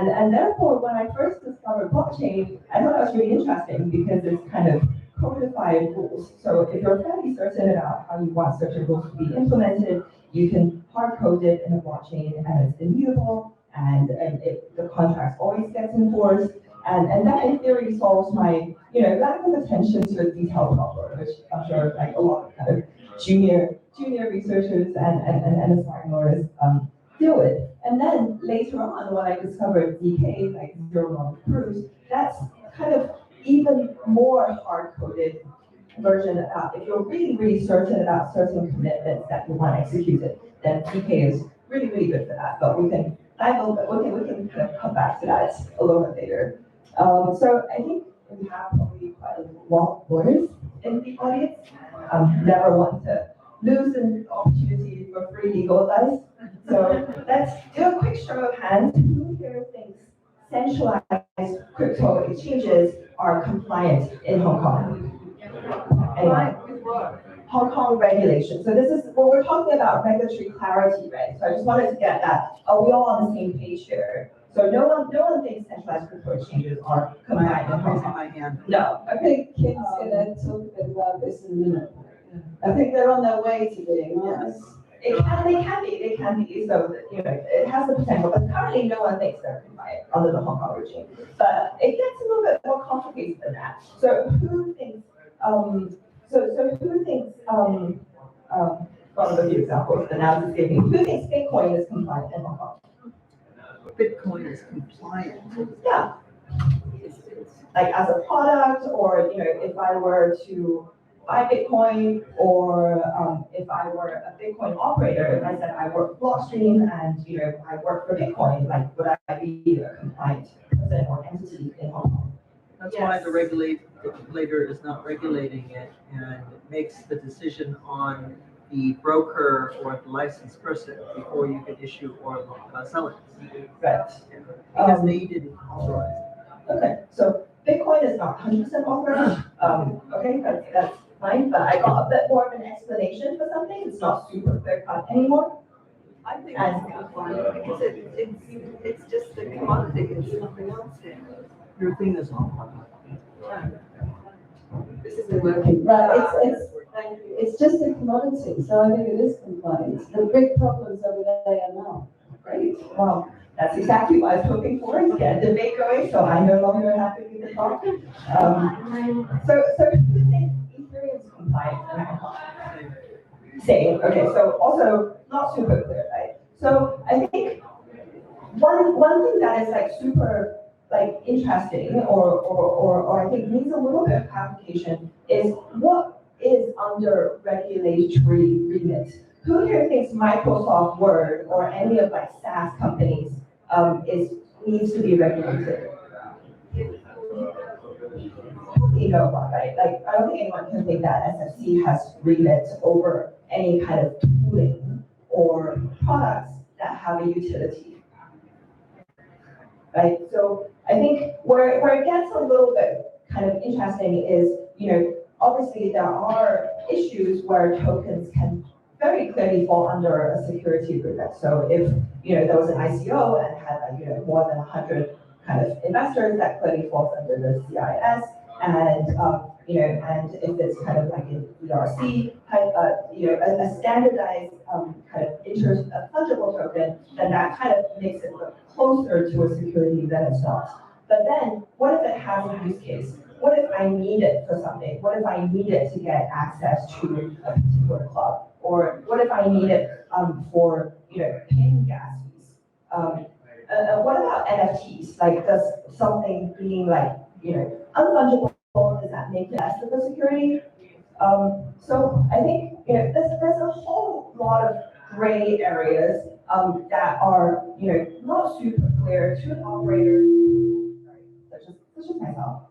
and therefore, when I first discovered blockchain, I thought that was really interesting because it's kind of codified rules. So if you're fairly certain about how you want certain rules to be implemented, you can hard code it in a blockchain and it's immutable and the contract always gets enforced. And that in theory solves my, lack of attention to a detailed problem, which I'm sure like a lot of kind of junior researchers and aspiring lawyers deal with. And then later on, when I discovered ZK, like zero-knowledge proofs, that's kind of even more hard-coded version about if you're really, really certain about certain commitments that you want executed, then ZK is really, really good for that. But we can dive a little bit, we can kind of come back to that a little bit later. So I think we have probably quite a lot of lawyers in the audience. Never want to lose an opportunity for free legal advice. So let's do a quick show of hands. Who here thinks centralized crypto exchanges are compliant in Hong Kong? Anyone? Hong Kong regulation. So this is what we're talking about, regulatory clarity, right? So I just wanted to get that. Are we all on the same page here? So no one thinks centralized crypto exchanges are compliant in Hong Kong. My hand. No. I think Kim's gonna talk a bit about this in a minute. I think they're on their way to being, aren't they? They can be. So it has the potential, but currently no one thinks they're compliant under the Hong Kong regime. But it gets a little bit more complicated than that. So who thinks? So who thinks? One of the few examples, but now it's escaping. Who thinks Bitcoin is compliant in Hong Kong? Bitcoin is compliant. Yeah. Like as a product, or if I were to buy Bitcoin, or if I were a Bitcoin operator, if I said I work Blockstream and I work for Bitcoin, like would I be a compliant person or entity in Hong Kong? That's why the regulator is not regulating it and makes the decision on the broker or the licensed person before you can issue or sell it. Right. Because they didn't authorize it. Okay, so Bitcoin is not 100% authorized. Okay, that's fine, but I got a bit more of an explanation for something. It's not super clear cut anymore. I think it's compliant because it's just a commodity, it's nothing else here. Your thing is on. This isn't working. Right, it's just a commodity, so I think it is compliant. The big problems over there are now. Great. Well, that's exactly what I was hoping for, to get a debate going, so I no longer have to give the talk. So who thinks Ethereum is compliant in Hong Kong? Same. Okay, so also not super clear, right? So I think one thing that is like super interesting or I think needs a little bit of clarification is what is under regulatory remit. Who here thinks Microsoft Word or any of SaaS companies needs to be regulated? Right? I don't think anyone can think that SFC has remit over any kind of tooling or products that have a utility. Right? So I think where it gets a little bit kind of interesting is, obviously there are issues where tokens can very clearly fall under a security agreement. So if there was an ICO and had more than 100 kind of investors, that clearly falls under the CIS. And and if it's kind of like an ERC type, a standardized kind of fungible token, then that kind of makes it look closer to a security than it's not. But then, what if it has a use case? What if I need it for something? What if I need it to get access to a particular club? Or what if I need it for paying gas fees? What about NFTs? Does something being unfungible, does that make less of a security? So I think there's a whole lot of gray areas that are not super clear to an operator. Sorry, such as myself.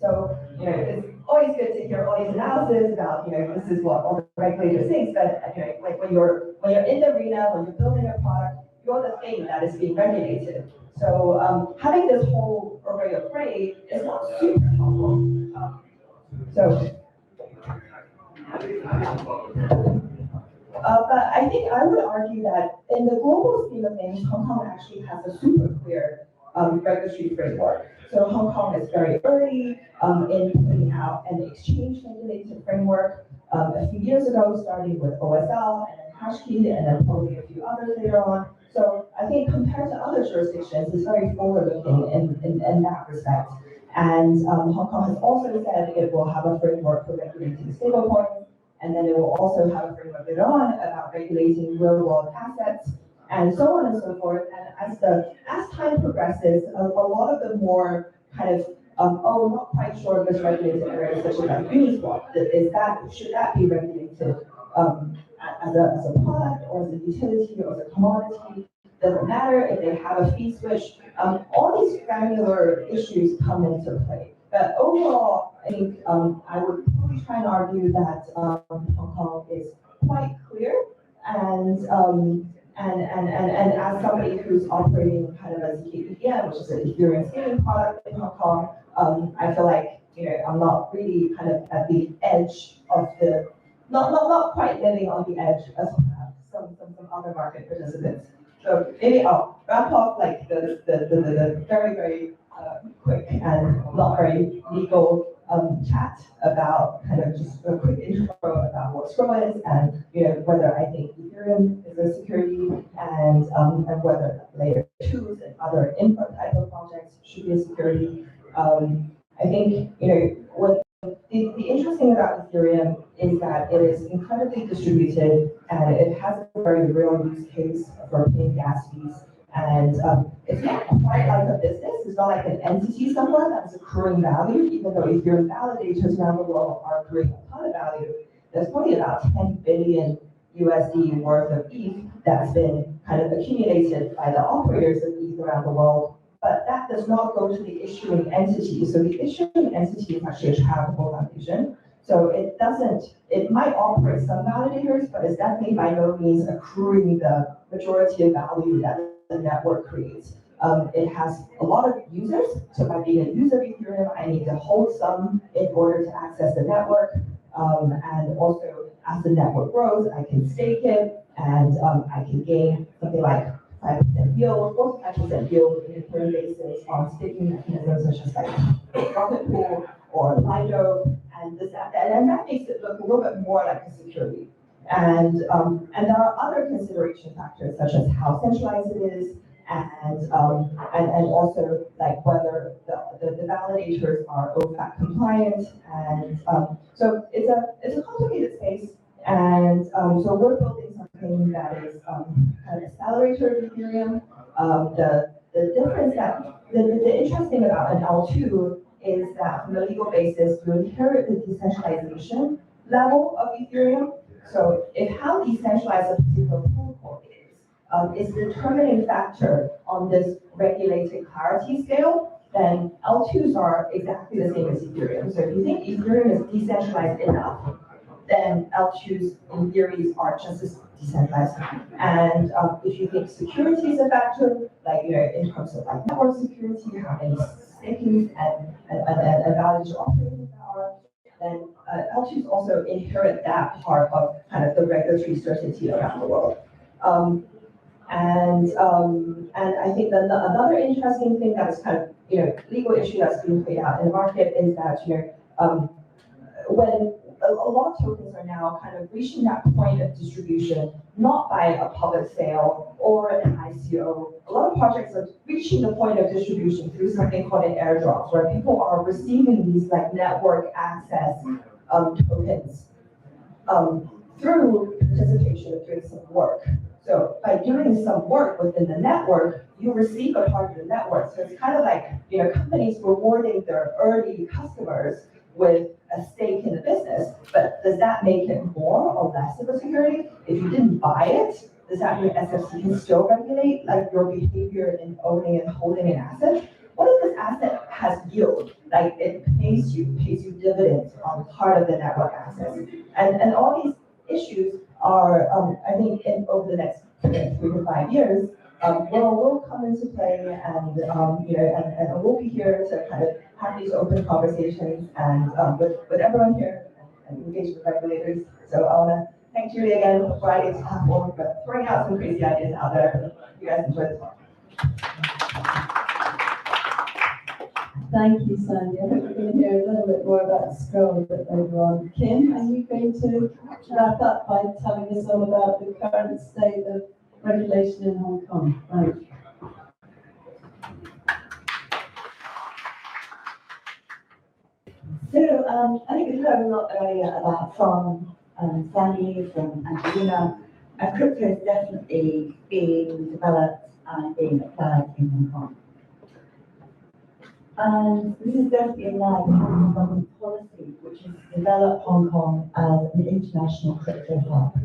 So it's always good to hear all these analysis about this is what all the regulators think, but when you're in the arena, when you're building a product, you're the thing that is being regulated. So having this whole array of gray is not super helpful. But I think I would argue that in the global scheme of things, Hong Kong actually has a super clear regulatory framework. So Hong Kong is very early in putting out an exchange regulated framework. A few years ago, starting with OSL and then HashKey and then probably a few others later on. So I think compared to other jurisdictions, it's very forward-looking in that respect. And Hong Kong has also said it will have a framework for regulating stablecoins, and then it will also have a framework later on about regulating real-world assets, and so on and so forth. And as time progresses, a lot of the more kind of not quite sure of this regulated areas such as like Uniswap, should that be regulated as a product or as a utility or as a commodity? Doesn't matter if they have a fee switch. All these granular issues come into play. But overall, I think I would probably try and argue that Hong Kong is quite clear, and as somebody who's operating kind of as ETH, which is an Ethereum staking product in Hong Kong, I feel like I'm not really kind of at the edge of the not quite living on the edge as some other market participants. So maybe I'll wrap up like the very, very quick and not very legal chat about kind of just a quick intro about what Scroll is and whether I think Ethereum is a security and whether layer 2s and other input type of projects should be a security. I think what the interesting about Ethereum is that it is incredibly distributed and it has a very real use case for paying gas fees. And it's not quite like a business. It's not like an entity somewhere that's accruing value, even though Ethereum validators around the world are accruing a ton of value. There's probably about 10 billion USD worth of ETH that's been kind of accumulated by the operators of ETH around the world. But that does not go to the issuing entity. So the issuing entity is actually a charitable foundation. So it might operate some validators, but it's definitely by no means accruing the majority of value that the network creates. It has a lot of users. So by being a user of Ethereum, I need to hold some in order to access the network. And also as the network grows, I can stake it and I can gain something like 5% yield, 4-5% yield in Ethereum basis on staking mechanisms such as like Rocket Pool or Lido, and that makes it look a little bit more like a security. And there are other consideration factors such as how centralized it is, and also like whether the validators are OFAC compliant, and so it's a complicated space. And so we're building something that is kind of accelerator of Ethereum. The difference that the interesting about an L2 is that from a legal basis, you inherit the decentralization level of Ethereum. So if how decentralized a particular protocol is the determining factor on this regulated clarity scale, then L2s are exactly the same as Ethereum. So if you think Ethereum is decentralized enough, then L2s in theory are just as decentralized. And if you think security is a factor, like in terms of like network security, how many staking and validator operating power, then L2s also inherit that part of kind of the regulatory certainty around the world. And I think that another interesting thing that is kind of legal issue that's being played out in the market is that when a lot of tokens are now kind of reaching that point of distribution, not by a public sale or an ICO. A lot of projects are reaching the point of distribution through something called an airdrop, where people are receiving these like network access tokens through participation of doing some work. So by doing some work within the network, you receive a part of the network. So it's kind of like companies rewarding their early customers with a stake in the business, but does that make it more or less of a security? If you didn't buy it, does that mean SFC can still regulate like your behavior in owning and holding an asset? What if this asset has yield, like it pays you dividends on part of the network access? And all these issues are, I think, over the next 3 to 5 years, will come into play, and we'll be here to kind of have these open conversations and with everyone here and engage with regulators. So I want to thank Julia again for Friday to have all of us, throwing out some crazy ideas out there. You guys enjoy the talk. Thank you, Sonia. I hope we're going to hear a little bit more about Scroll later on. Kim, are you going to wrap up by telling us all about the current state of regulation in Hong Kong? Right. So I think we've heard a lot earlier about from Sandy, from Angelina, crypto is definitely being developed and being applied in Hong Kong. And this is definitely in line with Hong Kong government policy, which is to develop Hong Kong as an international crypto hub.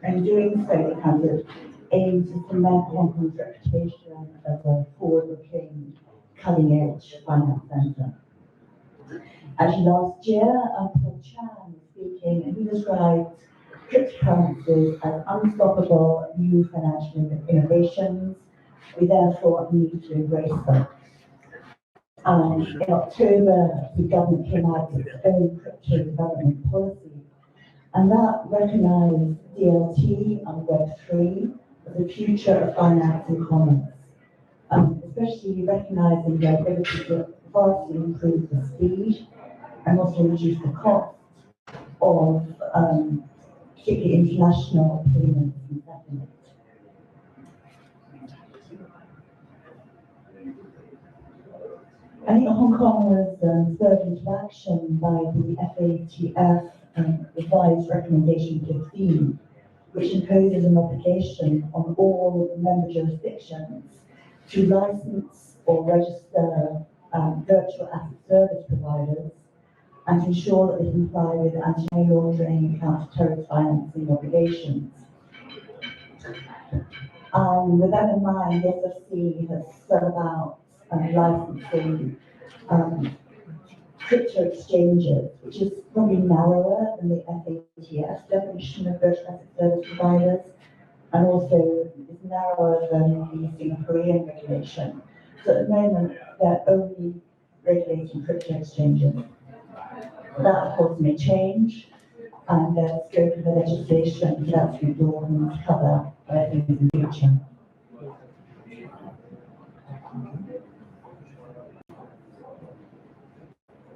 And doing so, it kind of aims to cement Hong Kong's reputation as a forward-looking, cutting-edge finance centre. Actually, last year, Paul Chan was speaking, and he described cryptocurrencies as unstoppable new financial innovations. We therefore need to embrace them. In October, the government came out with its own crypto development policy, and that recognized DLT and Web3 as the future of finance and commerce, especially recognizing the ability to vastly improve the speed and also reduce the cost of particularly international payments and settlements. I think Hong Kong was spurred into action by the FATF revised recommendation 15, which imposes an obligation on all member jurisdictions to license or register virtual asset service providers and to ensure that they comply with anti-money laundering and counter-terrorist financing obligations. With that in mind, the SFC has set about licensing crypto exchanges, which is probably narrower than the FATF definition of virtual asset service providers, and also is narrower than the Singaporean regulation. So at the moment, they're only regulating crypto exchanges. That, of course, may change, and the scope of the legislation could actually broaden to cover things in the future.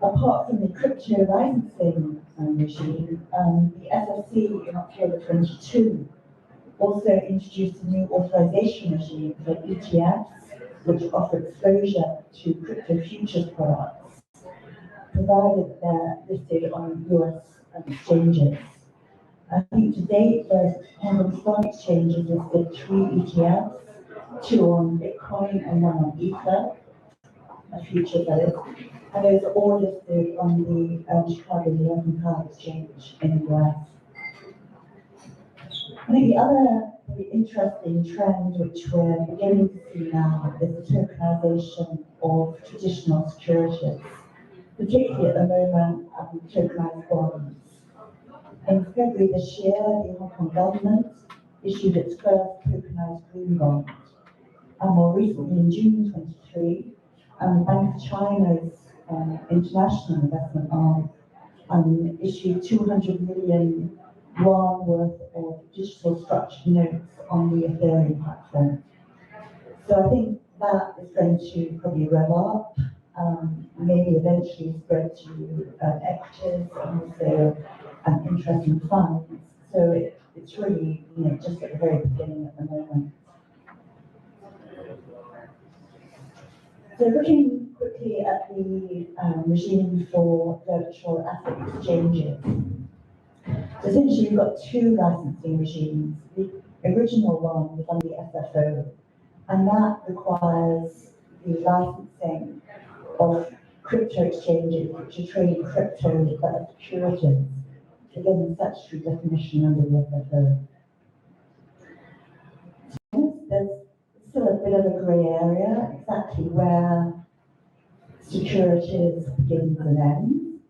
Apart from the crypto licensing regime, the SFC in October 22 also introduced a new authorization regime for ETFs, which offer exposure to crypto futures products, provided they're listed on US exchanges. I think to date, the Hong Kong Stock Exchange has listed 3 ETFs, 2 on Bitcoin and 1 on Ether, a future that is. And those are all listed on the Chicago London Power Exchange in the US. I think the other really interesting trend which we're beginning to see now is the tokenization of traditional securities, particularly at the moment tokenized bonds. In February this year, the Hong Kong government issued its first tokenized green bond. And more recently, in June 23, Bank of China's international investment arm issued 200 million yuan worth of digital structured notes on the Ethereum platform. So I think that is going to probably rev up, maybe eventually spread to equities and also interest in funds. So it's really just at the very beginning at the moment. So looking quickly at the regime for virtual asset exchanges. So essentially you've got 2 licensing regimes. The original one was on the SFO, and that requires the licensing of crypto exchanges which are trading crypto as securities, again the statutory definition under the SFO. There's still a bit of a grey area exactly where securities begins and ends,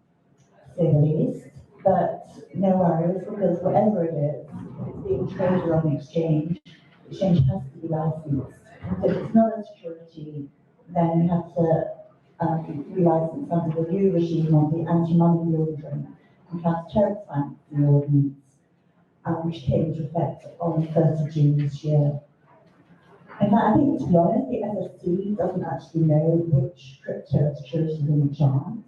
to say the least, but no worries, because whatever it is, if it's being traded on the exchange has to be licensed. So if it's not a security, then you have to re-license under the new regime of the anti-money laundering and counter-terrorist financing ordinance. which came into effect on 1st of June this year. In fact, I think, to be honest, the SFC doesn't actually know which crypto securities in which aren't.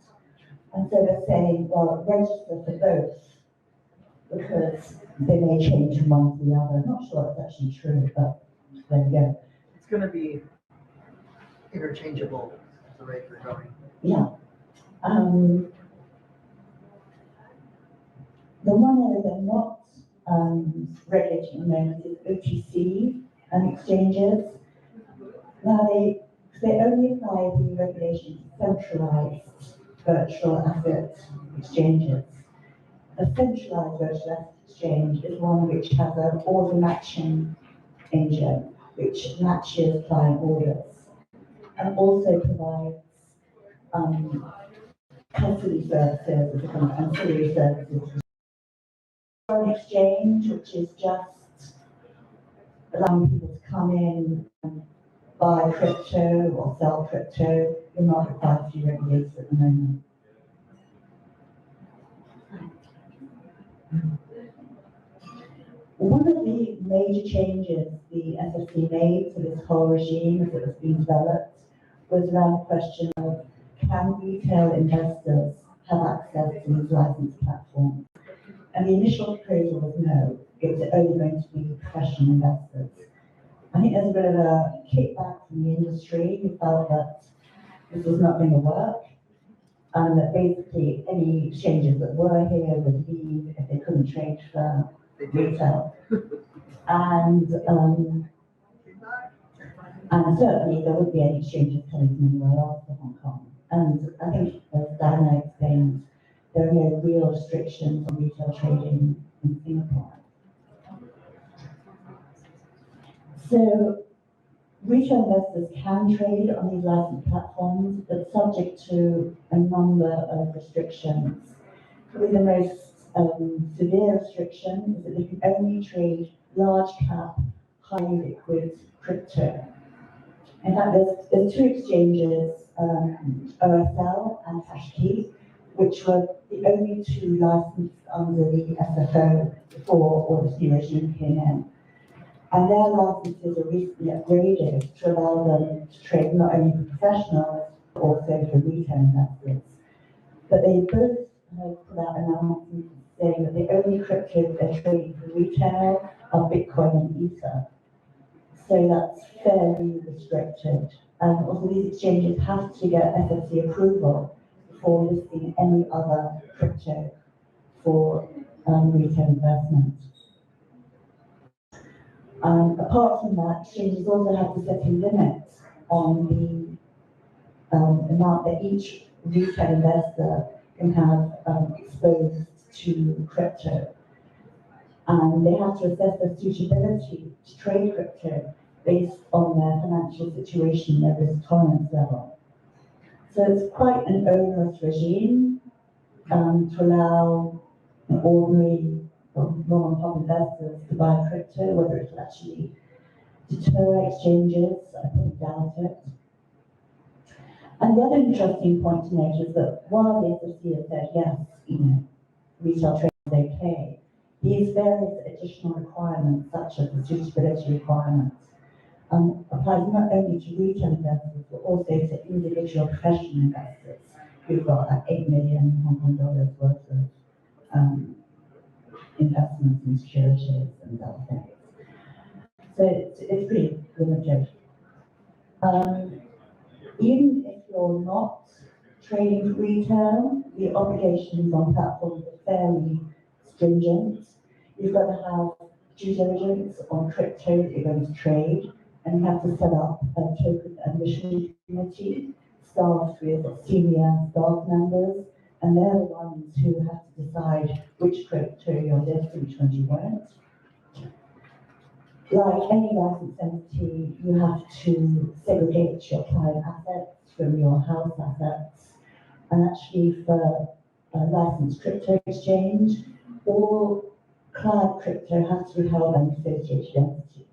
And so they're saying, well, register for both because they may change from one to the other. I'm not sure that's actually true, but there we go. It's gonna be interchangeable at the rate we're going. Yeah. The one area they're not regulating at the moment is OTC and exchanges. Now they only apply the regulations to centralized virtual asset exchanges. A centralized virtual asset exchange is one which has an order matching engine, which matches client orders, and also provides custody services as a kind of ancillary services. An exchange, which is just allowing people to come in and buy crypto or sell crypto, you're not required to be regulated at the moment. One of the major changes the SFC made to this whole regime as it was being developed was around the question of, can retail investors have access to these licensed platforms? And the initial proposal was no, it was only going to be professional investors. I think there's a bit of a kickback from the industry who felt that this was not going to work, and that basically any exchanges that were here would leave if they couldn't trade for retail. And certainly there wouldn't be any exchanges coming from anywhere else to Hong Kong. And I think, as Diana explained, there are no real restrictions on retail trading in Singapore. So retail investors can trade on these licensed platforms, but subject to a number of restrictions. Probably the most severe restriction is that they can only trade large cap, highly liquid crypto. In fact, there's two exchanges, OSL and Hashkey, which were the only two licensed under the SFO before all this new regime came in. And their licenses are recently upgraded to allow them to trade not only for professionals, but also for retail investors. But they both have put out announcements saying that the only cryptos they're trading for retail are Bitcoin and Ether. So that's fairly restricted. And also these exchanges have to get SFC approval before listing any other crypto for retail investment. Apart from that, exchanges also have to set a limit on the amount that each retail investor can have exposed to crypto. And they have to assess their suitability to trade crypto based on their financial situation, their risk tolerance level. So it's quite an onerous regime to allow ordinary mom-and-pop investors to buy crypto, whether it will actually deter exchanges, I probably doubt it. And the other interesting point to note is that while the SFC has said, yes, retail trading is okay, these various additional requirements, such as the suitability requirements, applies not only to retail investors, but also to individual professional investors who've got $8 million Hong Kong dollars worth of investments in securities and other things. So it's pretty limited. Even if you're not trading for retail, the obligations on platforms are fairly stringent. You've got to have due diligence on crypto that you're going to trade, and you have to set up a token admission committee staffed with senior staff members, and they're the ones who have to decide which crypto you'll list and which ones you won't. Like any licensed entity, you have to segregate your client assets from your house assets. And actually for a licensed crypto exchange, all client crypto has to be held on an associated entity.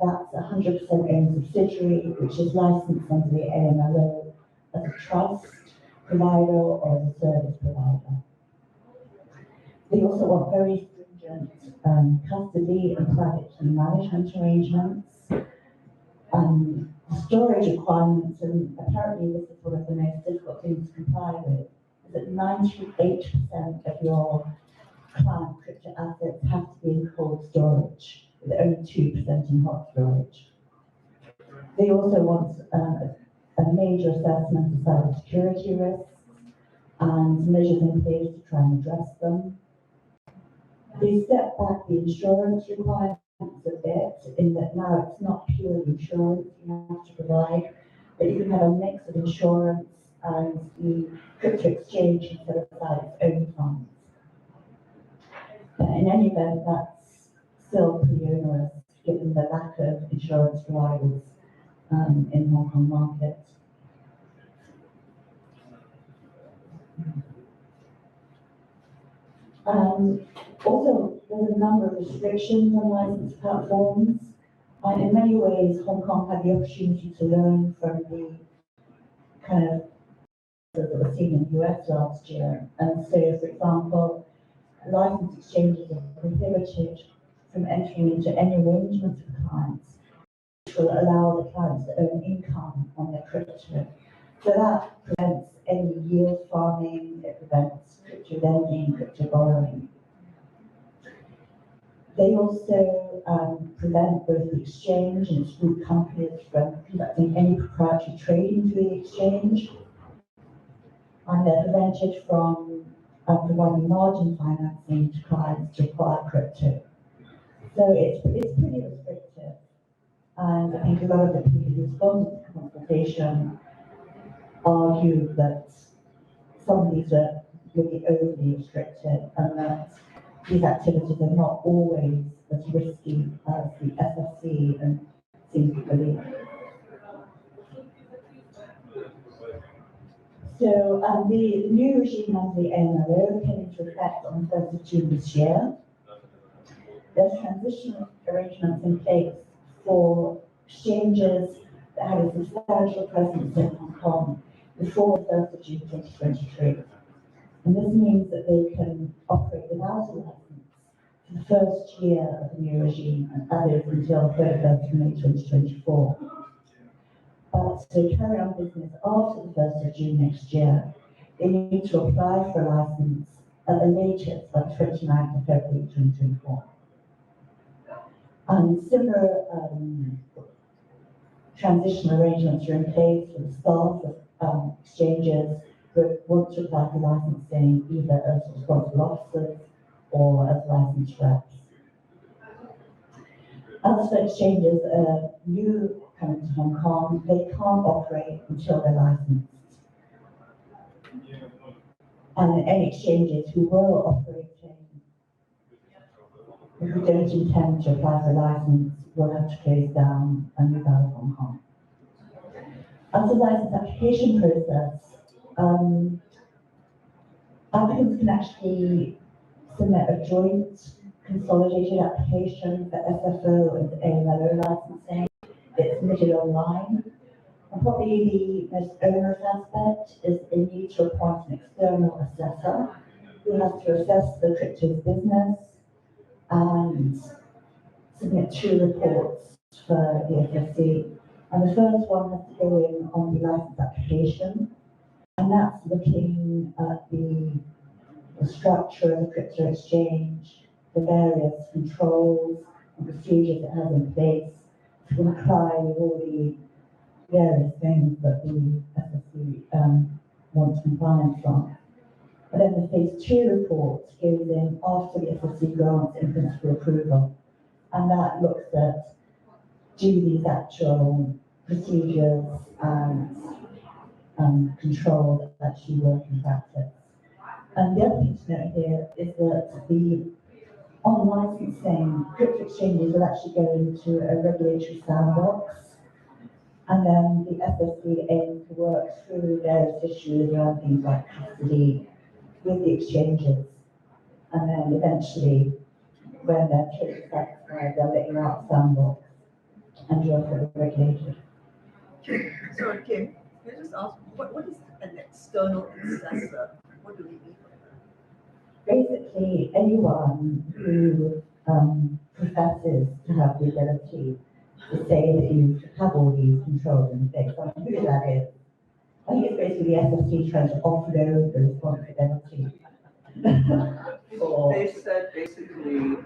That's 100% owned subsidiary, which is licensed under the AMLO as a trust provider or as a service provider. They also want very stringent stringent custody and private key management arrangements, storage requirements, and apparently this is one of the most difficult things to comply with, is that 98% of your client crypto assets have to be in cold storage, with only 2% in hot storage. They also want a major assessment of cybersecurity risks and measures in place to try and address them. They step back the insurance requirements a bit, in that now it's not pure insurance you have to provide, but you can have a mix of insurance and the crypto exchange can set aside its own funds. But in any event, that's still pretty onerous given the lack of insurance providers in Hong Kong market. Also, there's a number of restrictions on licensed platforms. And in many ways, Hong Kong had the opportunity to learn from the kind of that were seen in the US last year. And so, for example, licensed exchanges are prohibited from entering into any arrangements with clients which will allow the clients to earn income on their crypto. So that prevents any yield farming, it prevents crypto lending, crypto borrowing. They also prevent both the exchange and its group companies from conducting any proprietary trading through the exchange. And they're prevented from providing margin financing to clients to acquire crypto. So it's pretty restrictive. And I think a lot of the people who responded to the consultation argue that some of these are really overly restricted and that these activities are not always as risky as the SFC and seems to believe. So the new regime under the AMLO came into effect on the 1st of June this year. There's transitional arrangements in place for exchanges that had a substantial presence in Hong Kong before the 1st of June 2023. And this means that they can operate without a license for the first year of the new regime, and that is until 31st of May 2024. But to carry on business after the 1st of June next year, they need to apply for a license at the latest by 29th of February 2024. And similar transition arrangements are in place for the staff of exchanges who want to apply for licensing either as responsible officers or as licensed reps. As for exchanges new coming to Hong Kong, they can't operate until they're licensed. And any exchanges who were operating, who don't intend to apply for a license, will have to close down and move out of Hong Kong. As a license application process, applicants can actually submit a joint consolidated application for SFO and AMLO licensing. It's submitted online. And probably the most onerous aspect is they need to appoint an external assessor who has to assess the crypto business and submit 2 reports for the SFC. And the first one has to go in on the license application, and that's looking at the structure of the crypto exchange, the various controls and procedures it has in place to comply with all the various things that the SFC wants compliance on. And then the phase 2 report goes in after the SFC grants in principle approval, and that looks at do these actual procedures and controls actually work in practice. And the other thing to note here is that the on licensing, crypto exchanges will actually go into a regulatory sandbox, and then the SFC aims to work through various issues around things like custody with the exchanges, and then eventually, when their case is satisfied, they'll let you out sandbox and you're fully regulated. Sorry, Kim, can I just ask, what is an external assessor? What do we mean by that? basically anyone who professes to have the ability to say that you have all these controls in place, I don't know who that is. I think it's basically the SFC trying to offload the responsibility. They said basically,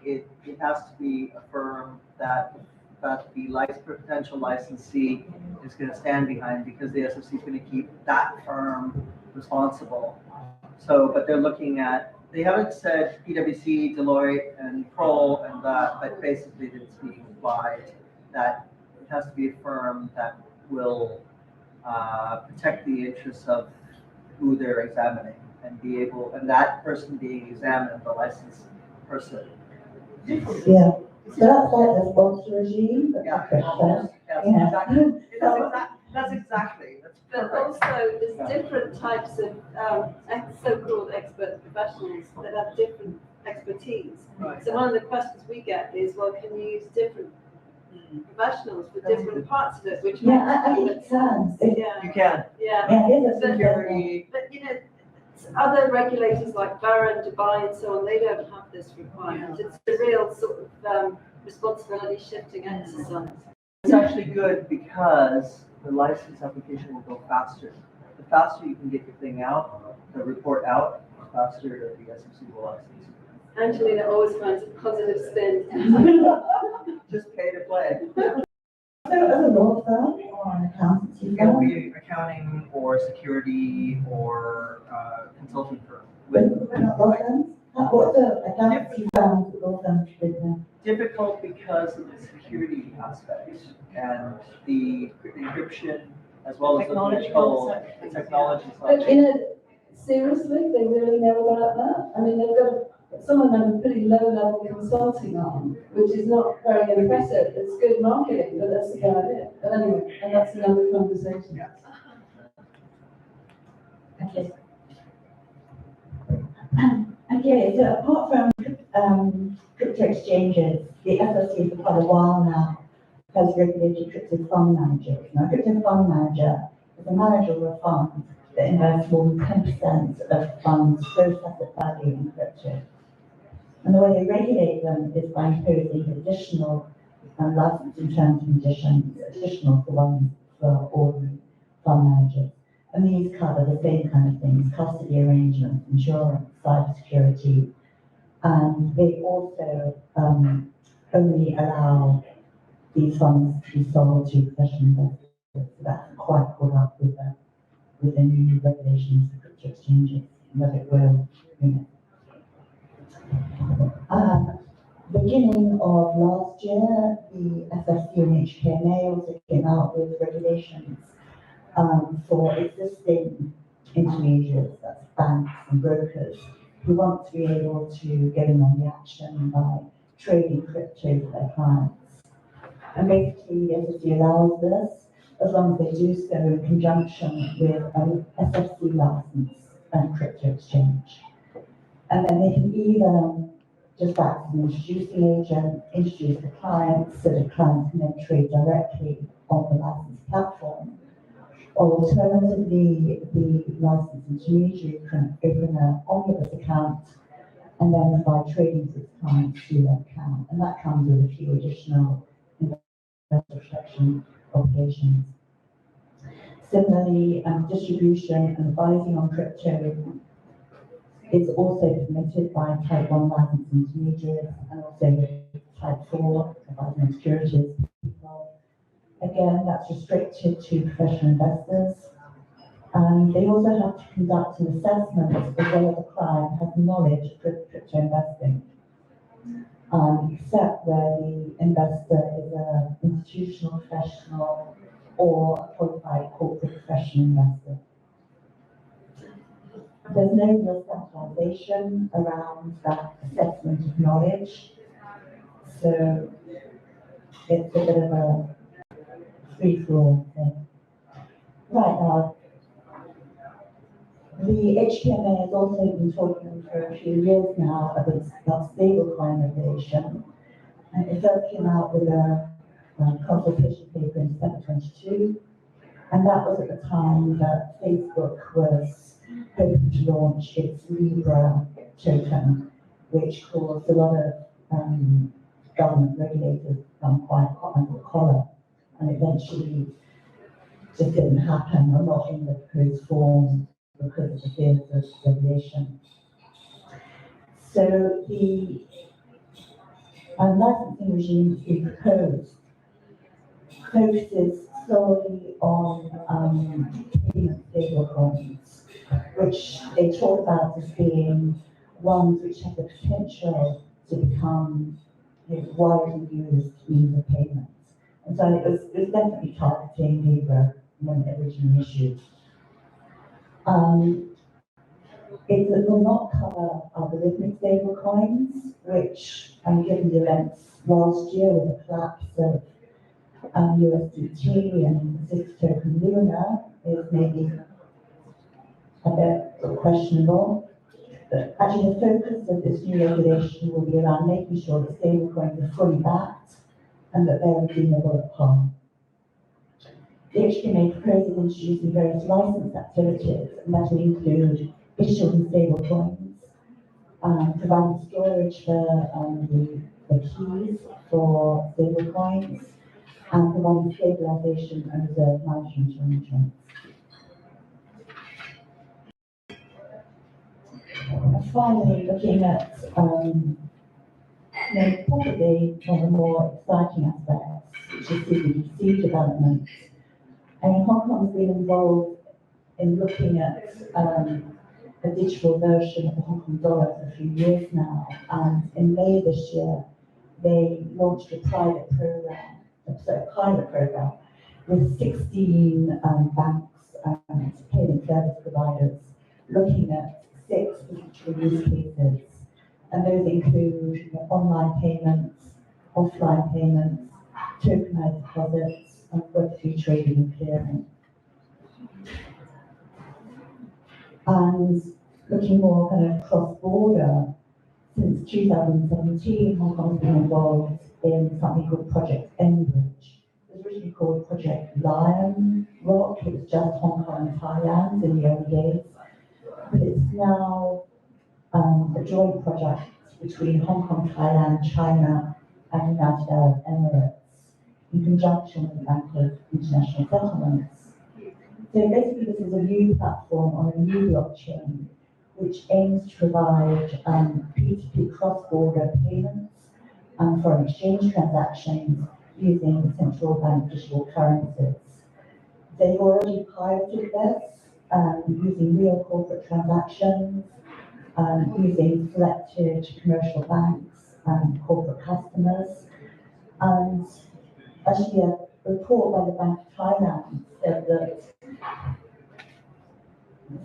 it has to be a firm that the potential licensee is gonna stand behind, because the SFC is gonna keep that firm responsible. So, but they're looking at, they haven't said PwC, Deloitte, and Kroll and that, but basically it's being implied that it has to be a firm that will protect the interests of who they're examining and be able, and that person being examined, the licensed person. Yeah, so that's like the sponsor regime, but Yeah. that's Yes, Yeah. exactly. That's exactly. That's But perfect. also, there's different types of so-called expert professionals that have different expertise. Right. So one of the questions we get is, well, can you use different professionals for different parts of it, which makes. Yeah, I think it can. Yeah, You can. yeah. Yeah, it is a Security. But, you know, other regulators like Barra and Dubai and so on, they don't have this requirement. It's a real sort of responsibility shifting exercise. It's actually good because the license application will go faster. The faster you can get your thing out, the report out, the faster the SFC will license. Angelina always finds a positive spin. Just pay to play. So as a law firm or an accountancy It can firm, be accounting or security or consulting firm. with law firms, what's the accountancy firms, law firms business? Difficult because of the security aspect and the encryption as well as the technology But, side. you know, seriously, they really know about that? I mean, they've got, some of them have a pretty low-level consulting arm, which is not very impressive. It's good marketing, but that's about it. But anyway, and that's another conversation. Okay. Okay, so apart from crypto exchanges, the FSC for quite a while now has regulated crypto fund managers. Now, a crypto fund manager is a manager of a fund that invests more than 10% of funds gross asset value in crypto. And the way they regulate them is by imposing additional licensing terms and conditions, additional for ones for ordinary fund managers. And these cover the same kind of things: custody arrangements, insurance, cybersecurity, and they also only allow these funds to be sold to professional investors. So that's quite caught up with the new regulations for crypto exchanges, but it will, beginning of last year, the FSC and HKMA also came out with regulations for existing intermediaries, that's banks and brokers, who want to be able to get in on the action by trading crypto for their clients. And basically, the FSC allows this as long as they do so in conjunction with an SFC license and crypto exchange. And then they can either just act as an introducing agent, introduce the clients so the clients can then trade directly on the licensed platform. Or alternatively, the licensed intermediary can open an omnibus account and then provide trading to its clients through that account. And that comes with a few additional investor protection obligations. Similarly, distribution and advising on crypto is also permitted by Type 1 licensed intermediaries and also Type 4 advising on securities people. Again, that's restricted to professional investors. And they also have to conduct an assessment of whether the client has knowledge of crypto investing, except where the investor is an institutional professional or a qualified corporate professional investor. There's no real standardization around that assessment of knowledge. So it's a bit of a free-for-all thing. Right now, the HKMA has also been talking for a few years now about stablecoin regulation. And it first came out with a consultation paper in December 22, and that was at the time that Facebook was hoping to launch its Libra token, which caused a lot of government regulators gone quite hot under the collar, and eventually just didn't happen, or not in the proposed form because of the fears of regulation. So the licensing regime that's been proposed focuses solely on payment stablecoins, which they talk about as being ones which have the potential to become widely used means of payments. And so it was definitely targeting Libra when it originally issued. It will not cover algorithmic stablecoins, which, given the events last year with the collapse of USDT and the SIX token Luna, is maybe a bit questionable. But actually, the focus of this new regulation will be around making sure that stablecoins are fully backed and that they're redeemable at par. The HKMA proposes introducing various license activities, and that will include issuing stablecoins, providing storage for the keys for stablecoins, and providing stabilization and reserve management arrangements. And finally, looking at probably one of the more exciting aspects, which is CBDC development. And Hong Kong has been involved in looking at a digital version of the Hong Kong dollar for a few years now. And in May this year, they launched a pilot program with 16 banks and payment service providers looking at 6 potential use cases. And those include online payments, offline payments, tokenized deposits, and Web3 trading and clearing. And looking more kind of cross-border, since 2017, Hong Kong has been involved in something called Project Enbridge. It was originally called Project Lion Rock. It was just Hong Kong and Thailand in the early days. But it's now a joint project between Hong Kong, Thailand, China, and United Arab Emirates, in conjunction with the Bank of International Settlements. So basically, this is a new platform on a new blockchain, which aims to provide P2P cross-border payments and foreign exchange transactions using central bank digital currencies. They've already piloted this using real corporate transactions, using selected commercial banks and corporate customers. And actually, a report by the Bank of Thailand said that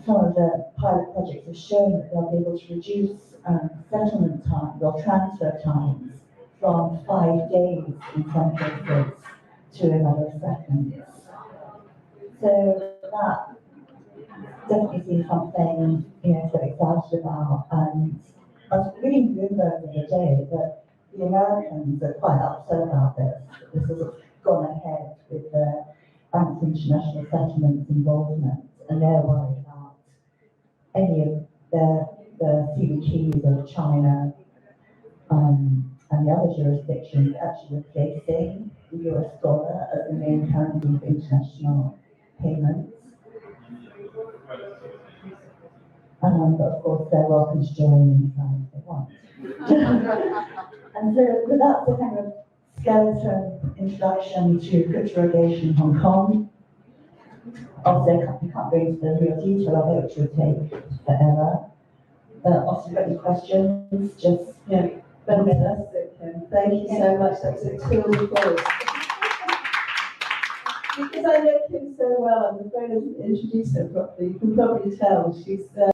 some of the pilot projects have shown that they'll be able to reduce settlement times or transfer times from 5 days in some cases to a matter of seconds. So that definitely seems something to get excited about. And I was reading Bloomberg the other day that the Americans are quite upset about this. This has gone ahead with the Bank of International Settlements involvement, and they're worried about any of the CBDCs of China and the other jurisdictions actually replacing the US dollar as the main currency for international payments. But of course, they're welcome to join anytime if they want. And so that's the kind of skeleton introduction to crypto-regulation in Hong Kong. Obviously, I can't go into the real detail of it, which would take forever. But also, if you've got any questions, just Fantastic, Kim. Thank you so much. That was a cool report. Because I know Kim so well, I'm afraid I didn't introduce her properly. You can probably tell she's with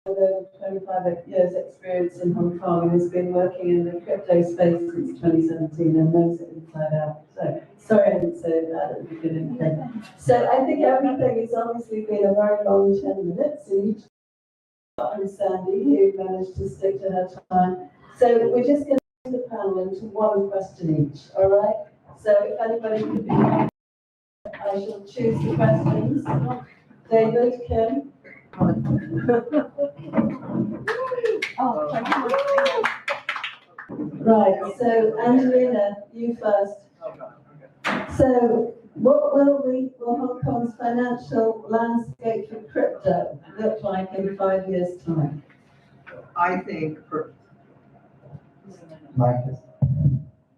over 25 years experience in Hong Kong and has been working in the crypto space since 2017 and knows it inside out. So sorry I didn't say that at the beginning. So I think everything has obviously been a very long 10 minutes. And each and Sandy, who managed to stick to her time. So we're just going to put the panel into one question each, all right? So if anybody could be, I shall choose the questions. David, Kim? Oh, thank you. Right, So Angelina, you first. So will Hong Kong's financial landscape for crypto look like in 5 years' time? I think,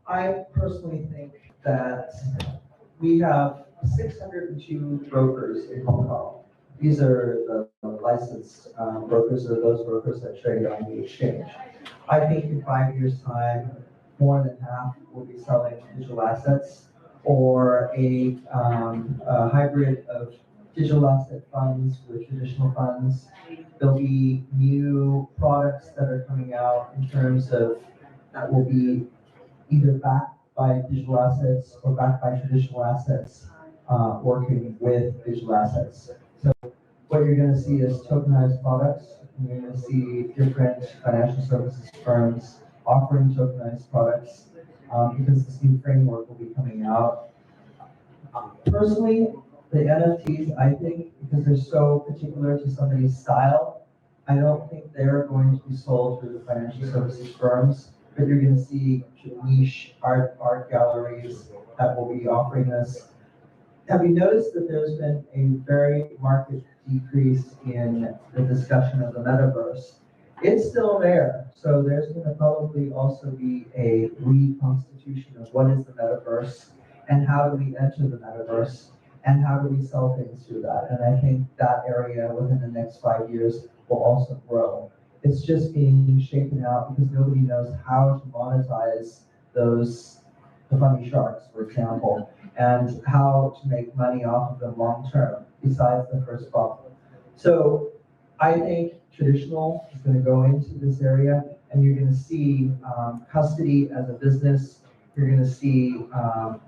I personally think that we have 602 brokers in Hong Kong. These are the licensed brokers, or those brokers that trade on the exchange. I think in 5 years' time, more than half will be selling digital assets or a hybrid of digital asset funds with traditional funds. There'll be new products that are coming out in terms of that will be either backed by digital assets or backed by traditional assets, working with digital assets. So what you're gonna see is tokenized products, and you're gonna see different financial services firms offering tokenized products, because this new framework will be coming out. Personally, the NFTs, I think, because they're so particular to somebody's style, I don't think they're going to be sold through the financial services firms, but you're gonna see niche art galleries that will be offering this. Have you noticed that there's been a very marked decrease in the discussion of the metaverse? It's still there, so there's gonna probably also be a reconstitution of what is the metaverse and how do we enter the metaverse and how do we sell things through that? And I think that area within the next 5 years will also grow. It's just being shaken out because nobody knows how to monetize those, the funny sharks, for example, and how to make money off of them long term, besides the first bubble. So I think traditional is gonna go into this area, and you're gonna see custody as a business. You're gonna see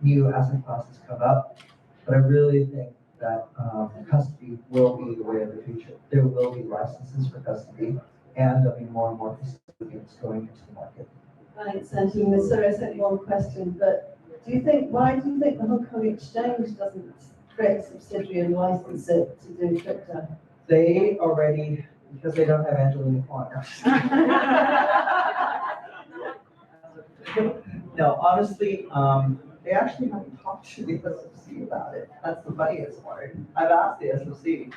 new asset classes come up, but I really think that custody will be the way of the future. There will be licenses for custody, and there'll be more and more custodians going into the market. Thanks, Angelina. Sorry, I sent you one question, but why do you think the Hong Kong Exchange doesn't create a subsidiary and license it to do crypto? They already, because they don't have Angelina Kwan. No, honestly, they actually haven't talked to the SFC about it. That's the funniest part. I've asked the SFC,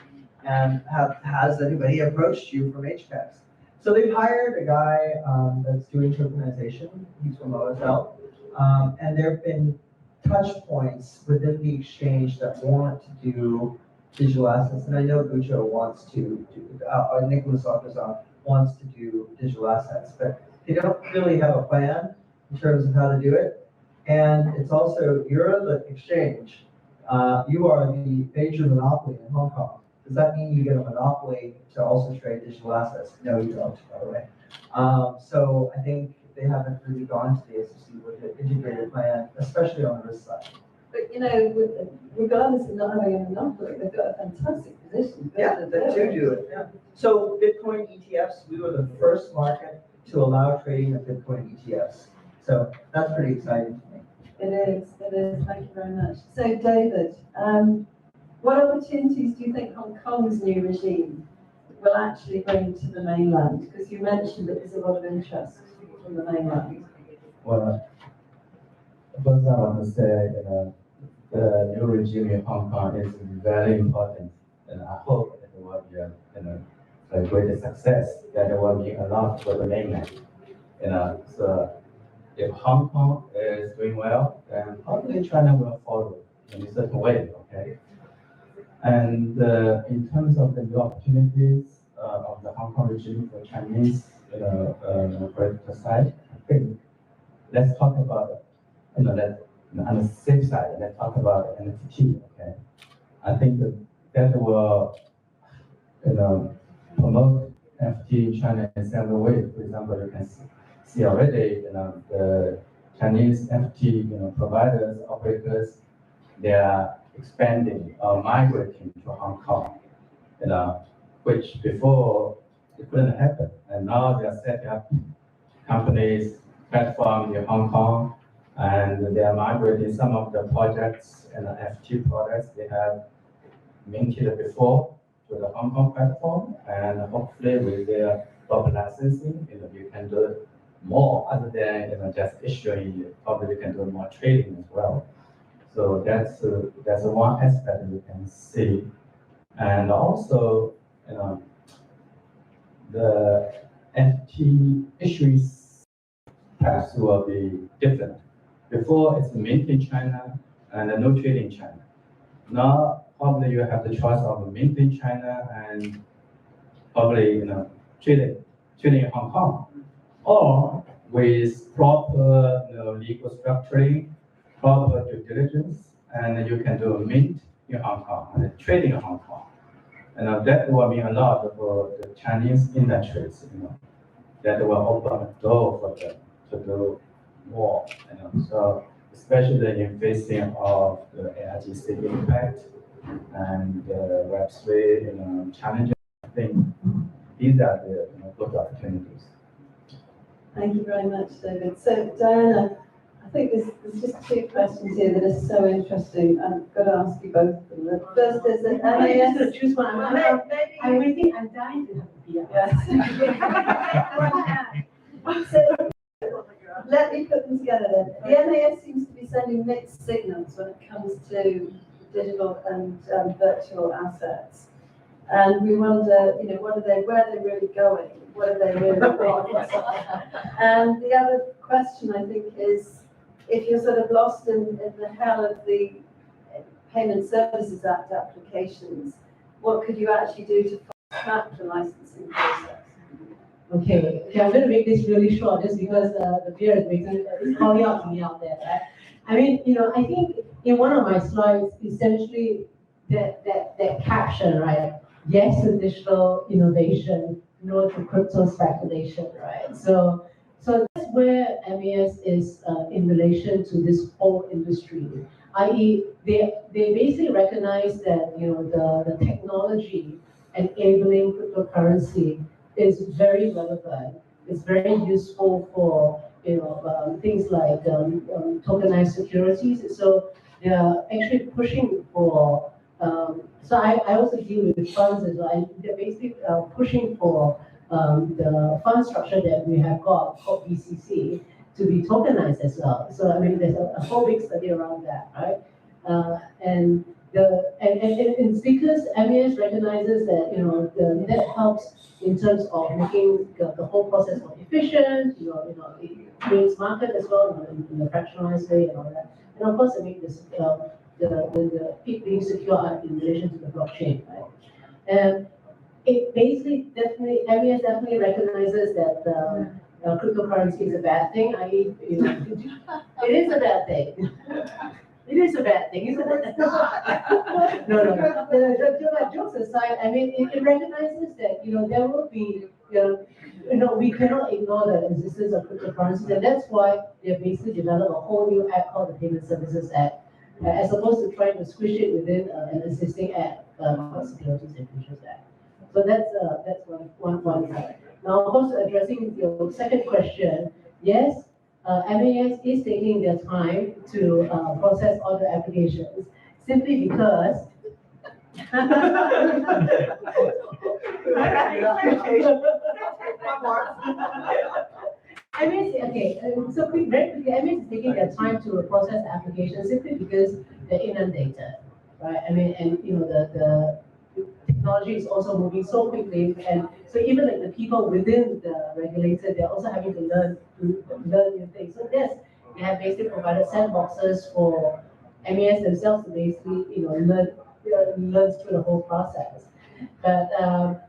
and has anybody approached you from HPEX? So they've hired a guy that's doing tokenization. He's from OSL. And there have been touch points within the exchange that want to do digital assets. And I know Gucho wants to do, Nicholas Arpazan wants to do digital assets, but they don't really have a plan in terms of how to do it. And it's also, you're the exchange. You are the major monopoly in Hong Kong. Does that mean you get a monopoly to also trade digital assets? No, you don't, by the way. So I think they haven't really gone to the SEC with an integrated plan, especially on the risk side. But, you know, regardless of not having a monopoly, they've got a fantastic position. Yeah, they do it, yeah. So Bitcoin ETFs, we were the first market to allow trading of Bitcoin ETFs. So that's pretty exciting to me. It is, thank you very much. So David, what opportunities do you think Hong Kong's new regime will actually bring to the mainland? Because you mentioned that there's a lot of interest from the mainland. Well, first I want to say, the new regime in Hong Kong is very important, and I hope it will be a great success, that it will be a lot for the mainland. So if Hong Kong is doing well, then probably China will follow in a certain way, okay? And in terms of the new opportunities of the Hong Kong regime for Chinese political side, I think let's talk about, on the safe side, let's talk about NFT, okay? I think that will, promote NFT in China in several ways. For example, you can see already, the Chinese NFT, providers, operators, they are expanding or migrating to Hong Kong, which before it couldn't happen. And now they are setting up companies, platforms in Hong Kong, and they are migrating some of the projects and the NFT products they have minted before to the Hong Kong platform, and hopefully with their proper licensing, you can do more other than, just issuing, probably you can do more trading as well. So that's one aspect you can see. And also, the FT issuing tax will be different. Before it's mint in China and no trade in China. Now probably you have the choice of mint in China and probably trading in Hong Kong, or with proper legal structuring, proper due diligence, and you can do mint in Hong Kong and trading in Hong Kong. And that will mean a lot for the Chinese industries, that will open a door for them to do more. So especially in facing of the AIGC impact and Web3 challenges, I think these are the good opportunities. Thank you very much, David. So Diana, I think there's just two questions here that are so interesting. I've got to ask you both of them. The first is that I'm just MAS. gonna choose one. I'm waiting, I'm dying to have a PR. Yes. So, let me put them together then. The MAS seems to be sending mixed signals when it comes to digital and virtual assets. And we wonder, where are they really going? What are they really doing? And the other question, I think, is if you're sort of lost in the hell of the Payment Services Act applications, what could you actually do to fast track the licensing process? Okay, I'm going to make this really short just because the beer is calling out to me out there, right? I mean, I think in one of my slides, essentially that caption, right? Yes to digital innovation, no to crypto speculation, right? So that's where MES is in relation to this whole industry, i.e. they basically recognize that the technology enabling cryptocurrency is very relevant. It's very useful for things like tokenized securities. So they are actually pushing for. So I also deal with funds as well. And they're basically pushing for the fund structure that we have got called BCC to be tokenized as well. So I mean, there's a whole big study around that, right? And it's because MES recognizes that that helps in terms of making the whole process more efficient. It creates market as well in the fractionalized way and all that. And of course, I mean this the it being secure in relation to the blockchain, right? And it basically MES definitely recognizes that cryptocurrency is a bad thing. It is a bad thing. It is a bad thing, isn't it? No. Jokes aside, I mean, it recognizes that there will be we cannot ignore the existence of cryptocurrencies, and that's why they basically developed a whole new act called the Payment Services Act, as opposed to trying to squish it within an existing act called Securities and Futures Act. So that's one side. Now, of course, addressing your second question, yes, MAS is taking their time to process all the applications simply because so very quickly, MAS is taking their time to process the applications simply because they're inundated, right? I mean, and the technology is also moving so quickly, and so even like the people within the regulator, they're also having to learn new things. So yes, they have basically provided sandboxes for MES themselves to basically learn through the whole process. But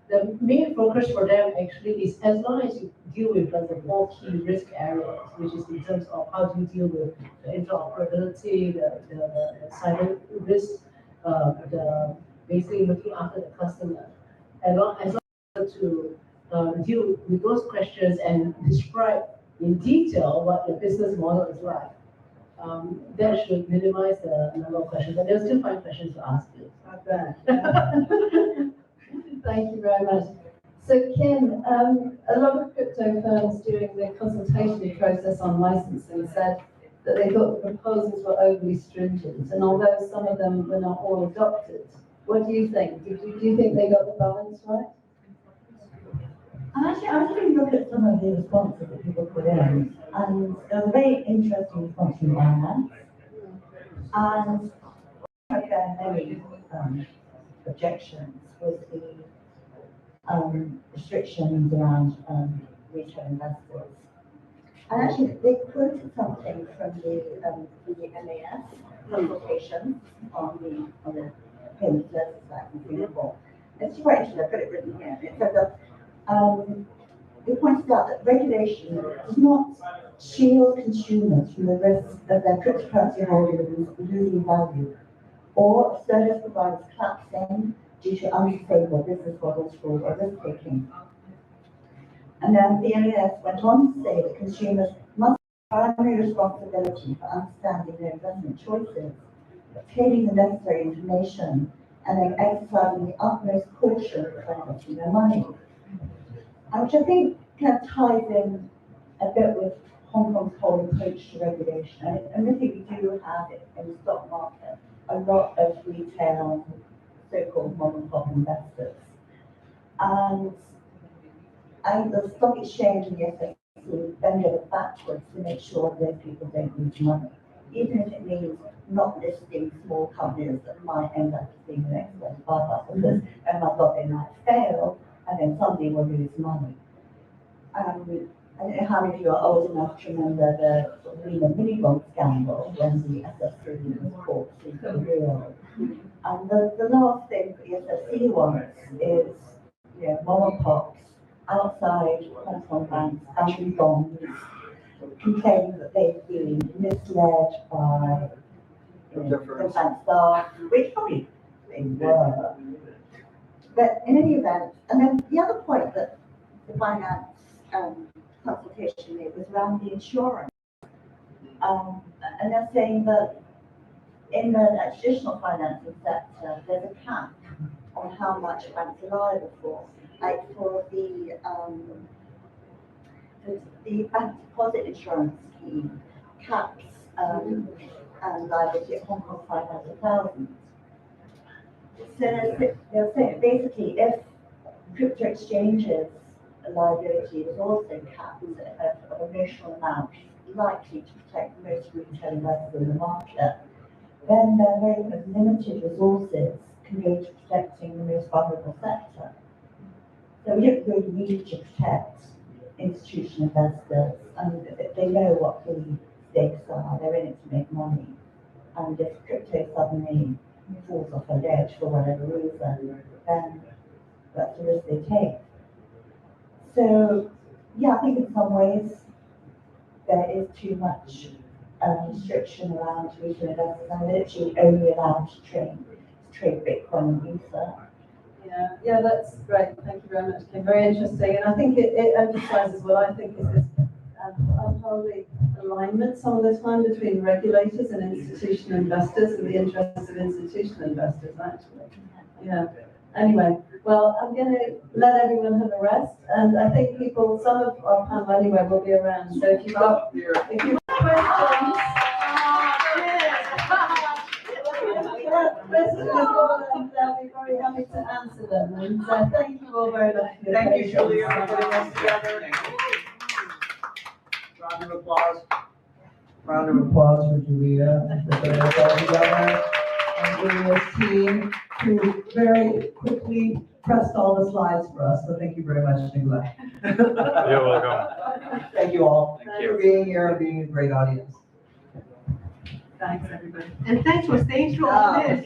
the main focus for them actually is as long as you deal with the four key risk areas, which is in terms of how do you deal with the interoperability, the cyber risk, basically looking after the customer, as long as to deal with those questions and describe in detail what the business model is like. That should minimize the number of questions, but there's still 5 questions to ask you. Not bad. Thank you very much. So Kim, a lot of crypto firms during the consultation process on licensing said that they thought the proposals were overly stringent, and although some of them were not all adopted, What do you think? Do you think they got the balance right? Actually, I was having a look at some of the responses that people put in, and there was a very interesting response from finance. And one of their many objections was the restrictions around retail investors. And actually, they quoted something from the MAS consultation on the Payment Services Act in Singapore. It's quite interesting. I've got it written here. It says that they pointed out that regulation does not shield consumers from the risk of their cryptocurrency holdings losing value, or service providers collapsing due to unsustainable business models, fraud, or risk-taking. And then the MAS went on to say that consumers must have primary responsibility for understanding their investment choices, obtaining the necessary information, and then exercising the utmost caution for investing their money. Which I think kind of ties in a bit with Hong Kong's whole approach to regulation. And I think we do have it in the stock market, a lot of retail, so-called mom and pop investors. And the stock exchange and the SEC bend over backwards to make sure that people don't lose money, even if it means not listing small companies that might end up being the next one above us, because oh my God, they might fail, and then somebody will lose money. I don't know how many of you are old enough to remember the sort of Lehman mini-bond scandal when the SFC was caught super real. And the last thing the SFC wants is, mom and pops outside Hong Kong banks banking bonds, complaining that they've been misled by the bank staff, which probably they were. But in any event, and then the other point that the finance consultation made was around the insurance. And they're saying that in the traditional financing sector, there's a cap on how much banks are liable for. Like for the bank deposit insurance scheme caps liability at Hong Kong 500,000. So they're saying basically if crypto exchanges liability is also capped of a notional amount likely to protect most retail investors in the market, then their very limited resources can go to protecting the most vulnerable sector. So we don't really need to protect institutional investors, and they know what the stakes are, they're in it to make money. And if crypto suddenly falls off a ledge for whatever reason, then that's the risk they take. So, yeah, I think in some ways there is too much restriction around retail investors. I'm literally only allowed to trade Bitcoin and Ether. Yeah, that's great. Thank you very much, Kim. Very interesting. And I think it emphasizes what I think is this unholy alignment some of the time between regulators and institutional investors and the interests of institutional investors, actually. Yeah. Anyway, well, I'm going to let everyone have a rest. And I think some of our panel anyway will be around. So if you've got questions, they'll be very happy to answer them. And thank you all very much for your Thank you, patience. Julia, for putting us together. Round of applause. Round of applause for Julia, the governor, and Julia's team, who very quickly pressed all the slides for us. So thank you very much, Nicola. You're welcome. Thank you all Thank for being here and being a great audience. Thanks, everybody. And thanks for staying through all this.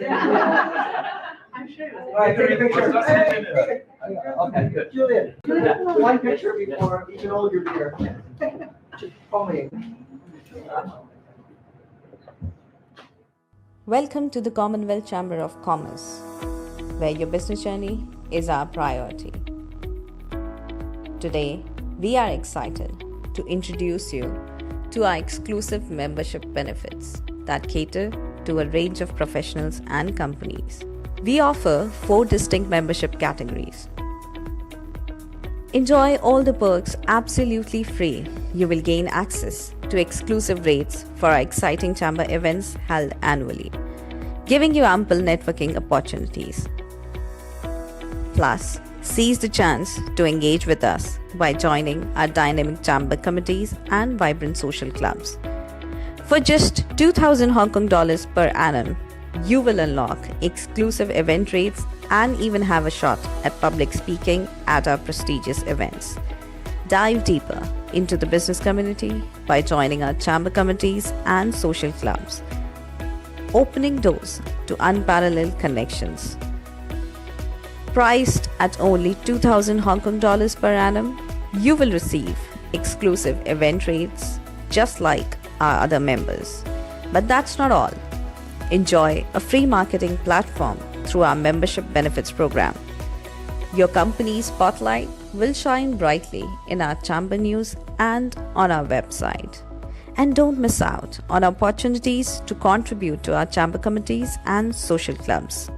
I'm sure it was. All right, take a picture. Let's take a picture. Okay, good. Julia, one picture before you can hold your beer. Only. Welcome to the Commonwealth Chamber of Commerce, where your business journey is our priority. Today, we are excited to introduce you to our exclusive membership benefits that cater to a range of professionals and companies. We offer 4 distinct membership categories. Enjoy all the perks absolutely free. You will gain access to exclusive rates for our exciting chamber events held annually. giving you ample networking opportunities. Plus, seize the chance to engage with us by joining our dynamic chamber committees and vibrant social clubs. For just 2,000 Hong Kong dollars per annum, you will unlock exclusive event rates and even have a shot at public speaking at our prestigious events. Dive deeper into the business community by joining our chamber committees and social clubs, opening doors to unparalleled connections. Priced at only 2,000 Hong Kong dollars per annum, you will receive exclusive event rates just like our other members. But that's not all. Enjoy a free marketing platform through our membership benefits program. Your company's spotlight will shine brightly in our chamber news and on our website. And don't miss out on opportunities to contribute to our chamber committees and social clubs.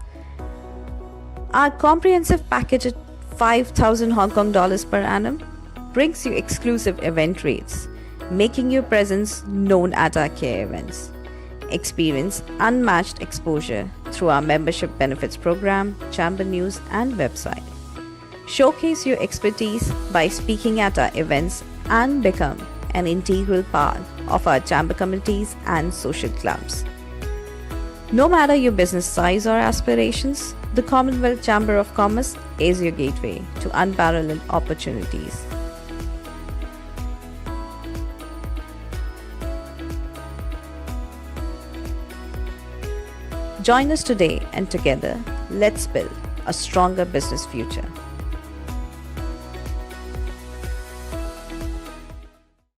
Our comprehensive package at 5,000 Hong Kong dollars per annum brings you exclusive event rates, making your presence known at our care events. Experience unmatched exposure through our membership benefits program, chamber news, and website. Showcase your expertise by speaking at our events and become an integral part of our chamber committees and social clubs. No matter your business size or aspirations, the Commonwealth Chamber of Commerce is your gateway to unparalleled opportunities. Join us today, and together, let's build a stronger business future.